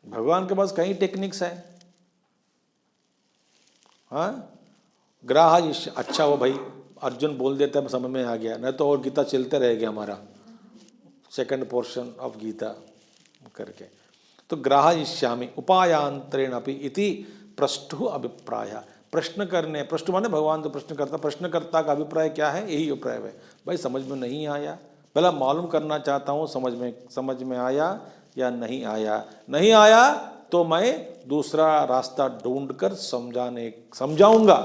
S1: भगवान के पास कई टेक्निक्स है। हाँ, ग्राह, अच्छा हो भाई, अर्जुन बोल देता है समझ में आ गया, नहीं तो और गीता चलते रहेगा हमारा सेकंड पोर्शन ऑफ गीता करके। तो ग्राहयिष्यामि उपायांतरेण अपि इति पृष्ठु अभिप्राय। प्रश्न करने, प्रश्न माने भगवान तो प्रश्न करता, प्रश्नकर्ता का अभिप्राय क्या है? यही अभिप्राय है भाई, समझ में नहीं आया, पहला मालूम करना चाहता हूँ समझ में आया या नहीं आया। नहीं आया तो मैं दूसरा रास्ता ढूंढकर समझाऊंगा,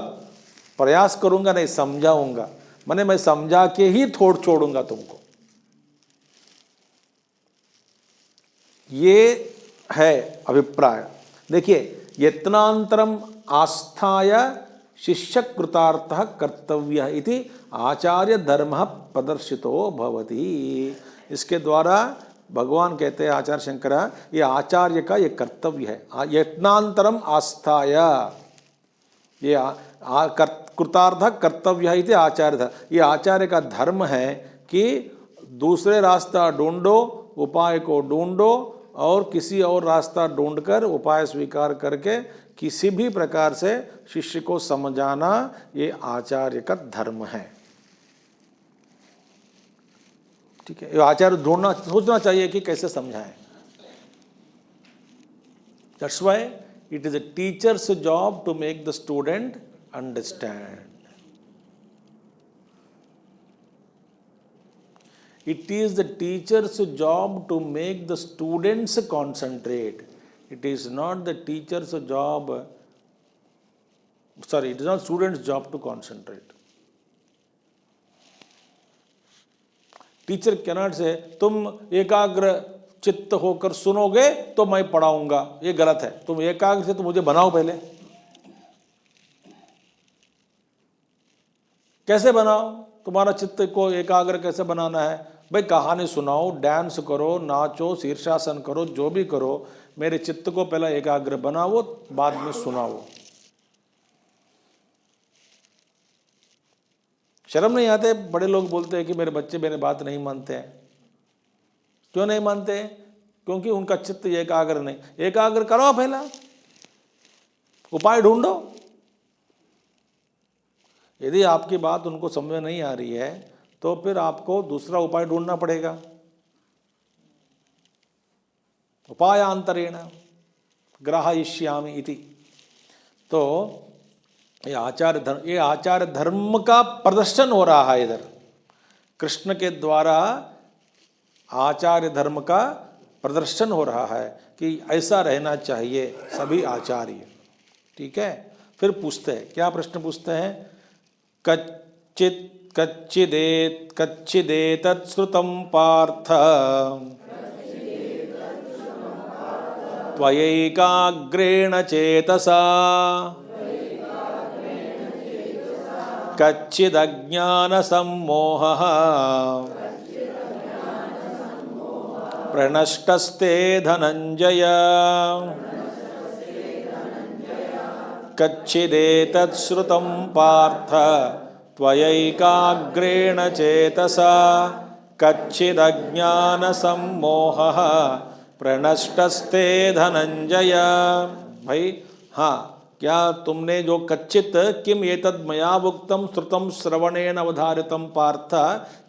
S1: प्रयास करूंगा, नहीं समझाऊंगा, माने मैं समझा के ही छोड़ूंगा तुमको। ये है अभिप्राय। देखिए, यत्नांतरम आस्थाय शिष्य कृतार्थः कर्तव्य इति आचार्य धर्म प्रदर्शितो भवति। इसके द्वारा भगवान कहते हैं, आचार्य शंकरा, ये आचार्य का ये कर्तव्य है। यत्नांतरम आस्थाय, ये कृतार्थ कर्तव्य इति आचार्य, ये आचार्य का धर्म है कि दूसरे रास्ता ढूंढो, उपाय को ढूंढो, और किसी और रास्ता ढूंढकर उपाय स्वीकार करके किसी भी प्रकार से शिष्य को समझाना, ये आचार्य का धर्म है। ठीक है, ये आचार्य ढूंढना, सोचना चाहिए कि कैसे समझाएं। That's why it is a teacher's job to make the student understand. It is the teacher's job to make the students concentrate. It is not the teacher's job, sorry, it is not student's job to concentrate. Teacher cannot say, तुम एकाग्र चित्त होकर सुनोगे तो मैं पढ़ाऊंगा, ये गलत है। तुम एकाग्र से तो मुझे बनाओ पहले। कैसे बनाओ? तुम्हारा चित्त को एकाग्र कैसे बनाना है भाई? कहानी सुनाओ, डांस करो, नाचो, शीर्षासन करो, जो भी करो, मेरे चित्त को पहले एकाग्र बनाओ, बाद में सुनाओ। शर्म नहीं आते? बड़े लोग बोलते हैं कि मेरे बच्चे मेरी बात नहीं मानते हैं। क्यों नहीं मानते? क्योंकि उनका चित्त एकाग्र नहीं। एकाग्र करो, पहला उपाय ढूंढो। यदि आपकी बात उनको समझ में नहीं आ रही है तो फिर आपको दूसरा उपाय ढूंढना पड़ेगा। उपायांतरेण ग्राहयिष्यामि इति। तो ये आचार्य धर्म का प्रदर्शन हो रहा है इधर। कृष्ण के द्वारा आचार्य धर्म का प्रदर्शन हो रहा है कि ऐसा रहना चाहिए सभी आचार्य। ठीक है, फिर पूछते हैं, क्या प्रश्न पूछते हैं? कच्चिदेतत् श्रुतं पार्थ त्वयैकाग्रेण चेतसा कच्चिदज्ञानसम्मोहः प्रणष्टस्ते धनञ्जय कच्चिदेतत् श्रुतं पार्थ त्वयैकाग्रेण चेतसा कच्चिदज्ञानसम्मोहः प्रणष्टस्ते धनंजय। भाई हाँ, क्या तुमने जो कच्चित किम एतद् मया उक्तं श्रुतं श्रवणेन अवधारितं पार्थ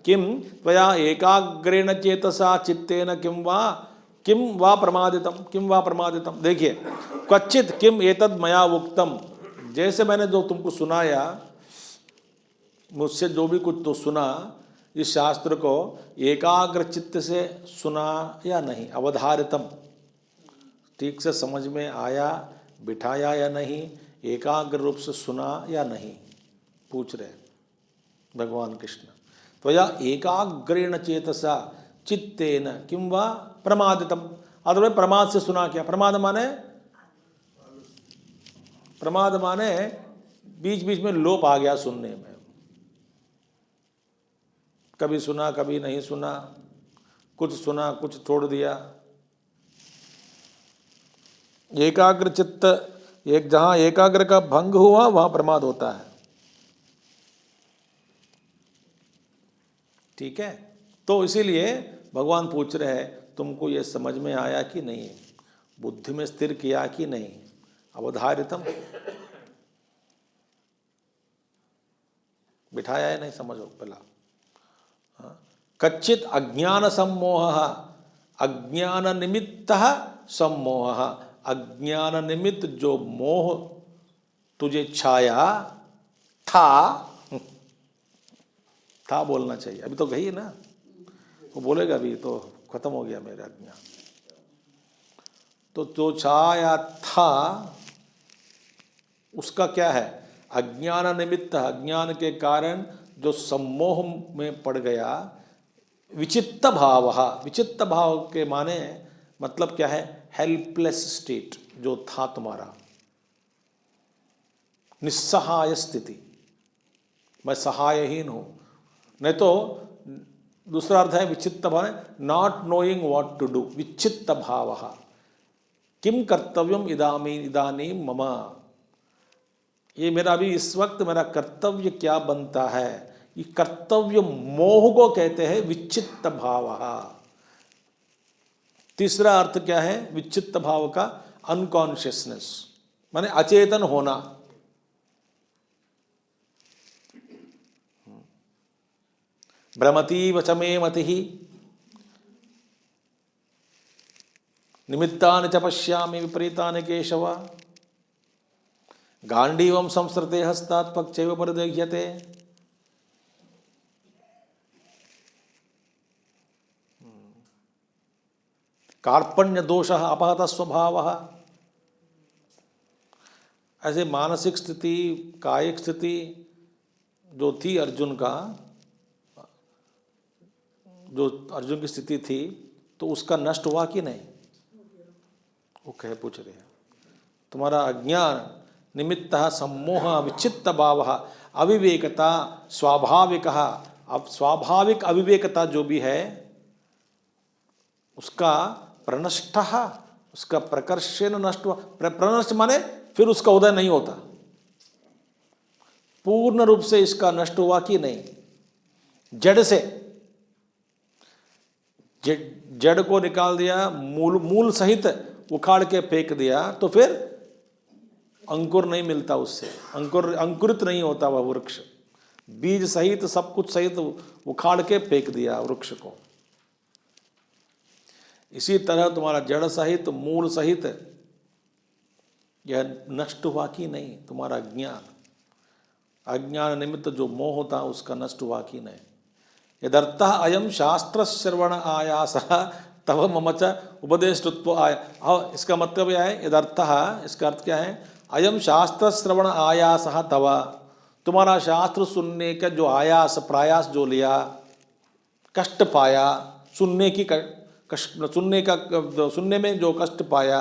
S1: किम त्वया एकाग्रेण चेतसा चित्तेन किम वा प्रमादितम। देखिए, क्वचित किम एतद् मया उक्तम, जैसे मैंने जो तुमको सुनाया, मुझसे जो भी कुछ तो सुना, इस शास्त्र को एकाग्र चित्त से सुना या नहीं, अवधारितम, ठीक से समझ में आया, बिठाया या नहीं, एकाग्र रूप से सुना या नहीं, पूछ रहे भगवान कृष्ण। त्वया एकाग्रेण चेतसा चित्तेन किं वा प्रमादितम। अथवा प्रमाद से सुना क्या? प्रमाद माने बीच बीच में लोप आ गया सुनने में, कभी सुना कभी नहीं सुना, कुछ सुना कुछ छोड़ दिया। एकाग्र चित्त, एक जहां एकाग्र का भंग हुआ वहां प्रमाद होता है। ठीक है, तो इसीलिए भगवान पूछ रहे हैं, तुमको ये समझ में आया कि नहीं, बुद्धि में स्थिर किया कि नहीं, अवधारितम बिठाया है नहीं, समझो पहला। कच्चित अज्ञान सम्मोह, अज्ञान निमित्त सम्मोह, अज्ञान निमित्त जो मोह तुझे छाया था बोलना चाहिए, अभी तो गई ना, वो बोलेगा अभी तो खत्म हो गया मेरा अज्ञान। तो जो छाया था उसका क्या है? अज्ञान निमित्त, अज्ञान के कारण जो सम्मोह में पड़ गया। विचित्त भाव, विचित्त भाव के माने मतलब क्या है? हेल्पलेस स्टेट जो था तुम्हारा, निस्सहाय स्थिति, मैं सहायहीन हूं। नहीं तो दूसरा अर्थ है विचित्त भाव, not knowing what to do, विचित्त भाव। किम कर्तव्यम इदानीम मम, ये मेरा अभी इस वक्त मेरा कर्तव्य क्या बनता है, ये कर्तव्य मोह को कहते हैं विचित्त भाव। तीसरा अर्थ क्या है विचित्त भाव का? अनकॉन्शियसनेस, माने अचेतन होना। भ्रमती वचमे मति निमित्तानि च पश्यामि विपरीतानि केशव, गांडीवं संसृते हस्तात् पक्षैव परिदह्यते। कार्पण्य दोष अपहत स्वभाव। ऐसे मानसिक स्थिति, कायिक स्थिति जो थी अर्जुन का, जो अर्जुन की स्थिति थी, तो उसका नष्ट हुआ कि नहीं? वो कहे पूछ रहे हैं, तुम्हारा अज्ञान निमित्त सम्मोह विचित्त भाव अविवेकता स्वाभाविक, अब स्वाभाविक अविवेकता जो भी है उसका प्रनष्ट, उसका प्रकर्षेण नष्ट हुआ। प्रनष्ट माने फिर उसका उदय नहीं होता, पूर्ण रूप से इसका नष्ट हुआ कि नहीं? जड़ से, जड़ को निकाल दिया, मूल सहित उखाड़ के फेंक दिया, तो फिर अंकुर नहीं मिलता उससे, अंकुरित नहीं होता वह वृक्ष। बीज सहित सब कुछ सहित उखाड़ के फेंक दिया वृक्ष को। इसी तरह तुम्हारा जड़ सहित मूल सहित यह नष्ट हुआ कि नहीं? तुम्हारा अज्ञान निमित्त जो मोह होता उसका नष्ट हुआ कि नहीं? यदर्थः अयम शास्त्र श्रवण आयासः तव मम च उपदेष्टुत्व आय। और इसका मतलब यह है, यदर्थः, इसका अर्थ क्या है, अयम शास्त्र श्रवण आयासः तव, तुम्हारा शास्त्र सुनने का जो आयास, प्रयास जो लिया, कष्ट पाया, सुनने की कष्ट, सुनने में जो कष्ट पाया,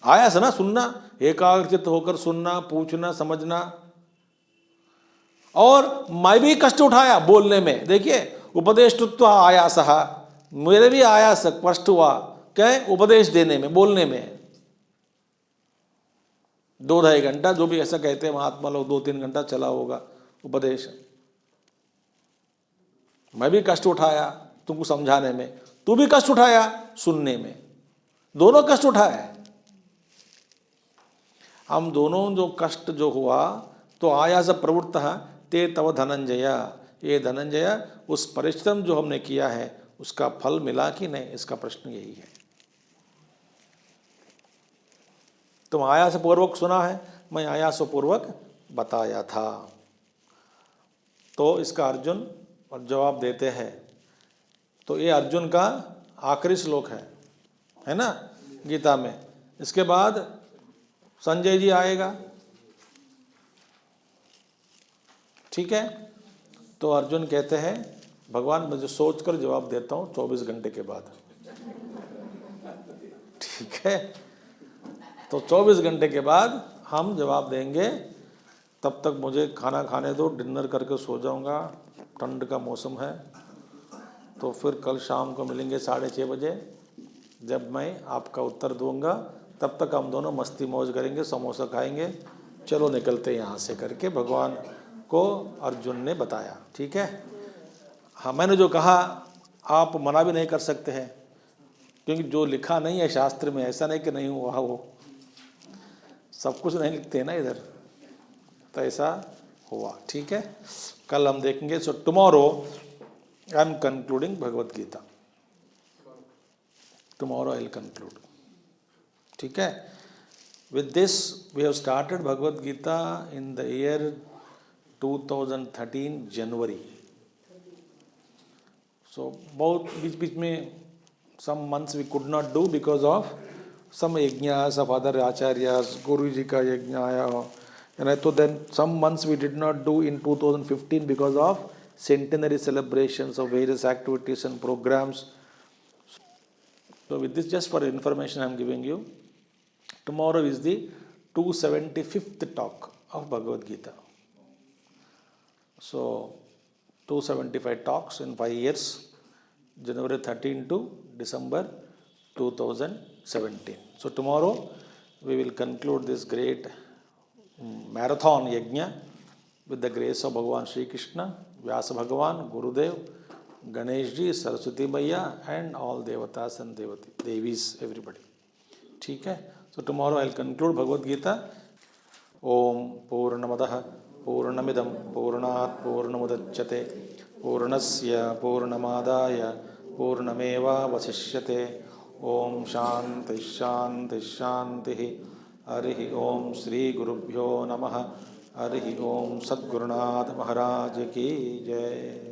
S1: आयास ना, सुनना, एकाग्रचित होकर सुनना, पूछना, समझना, और मैं भी कष्ट उठाया बोलने में। देखिए, उपदेष्टुत्व आयासः, मेरे भी आयास कष्ट हुआ, क्या, उपदेश देने में, बोलने में। 2-2.5 घंटा, जो भी ऐसा कहते हैं महात्मा लोग, 2-3 घंटा चला होगा उपदेश। मैं भी कष्ट उठाया तुमको समझाने में, तू भी कष्ट उठाया सुनने में, दोनों कष्ट उठाए हम दोनों। जो कष्ट जो हुआ, तो आयास प्रवृत्तः ते तव धनंजय, ये धनंजय, उस परिश्रम जो हमने किया है उसका फल मिला कि नहीं, इसका प्रश्न यही है। तुम आयास पूर्वक सुना है, मैं आयास पूर्वक बताया था। तो इसका अर्जुन और जवाब देते हैं। तो ये अर्जुन का आखिरी श्लोक है ना गीता में। इसके बाद संजय जी आएगा, ठीक है। तो अर्जुन कहते हैं, भगवान मुझे सोच कर जवाब देता हूँ 24 घंटे के बाद, ठीक है। तो 24 घंटे के बाद हम जवाब देंगे। तब तक मुझे खाना खाने दो, डिनर करके सो जाऊंगा, ठंड का मौसम है। तो फिर कल शाम को मिलेंगे 6:30 बजे, जब मैं आपका उत्तर दूंगा। तब तक हम दोनों मस्ती मौज करेंगे, समोसा खाएंगे, चलो निकलते यहाँ से, करके भगवान को अर्जुन ने बताया, ठीक है। हाँ, मैंने जो कहा आप मना भी नहीं कर सकते हैं, क्योंकि जो लिखा नहीं है शास्त्र में, ऐसा नहीं कि नहीं हुआ, वो सब कुछ नहीं लिखते हैं ना इधर, तो ऐसा हुआ, ठीक है। कल हम देखेंगे। So tomorrow I am concluding Bhagavad Gita, tomorrow I will conclude, ठीक है। With this we have started Bhagavad Gita in the year 2013 January. So बहुत बीच बीच में some months we could not do because of some yajnas of other acharyas, Guru ji ka yajna, and so then some months we did not do in 2015 because of centenary celebrations of various activities and programs. So with this, just for information I am giving you, tomorrow is the 275th talk of Bhagavad Gita. So 275 talks in 5 years, January 13 to December 2017. So tomorrow we will conclude this great marathon yajna with the grace of Bhagavan Shri Krishna, Vyasa Bhagavan, Gurudev, Ganesh ji, Saraswati Maiya, and all devatas and devis, everybody. ठीक है. So tomorrow I will conclude Bhagavad Gita. Om Purnamadah Purnamidam Purnat Purnamudachyate Purnasya Purnamadaya Purnameva Vasishyate. Om Shanti Shanti Shanti. Harihi Om Sri Gurubhyo Namaha. Harihi Om Sadgurunath Maharaj Ki Jai.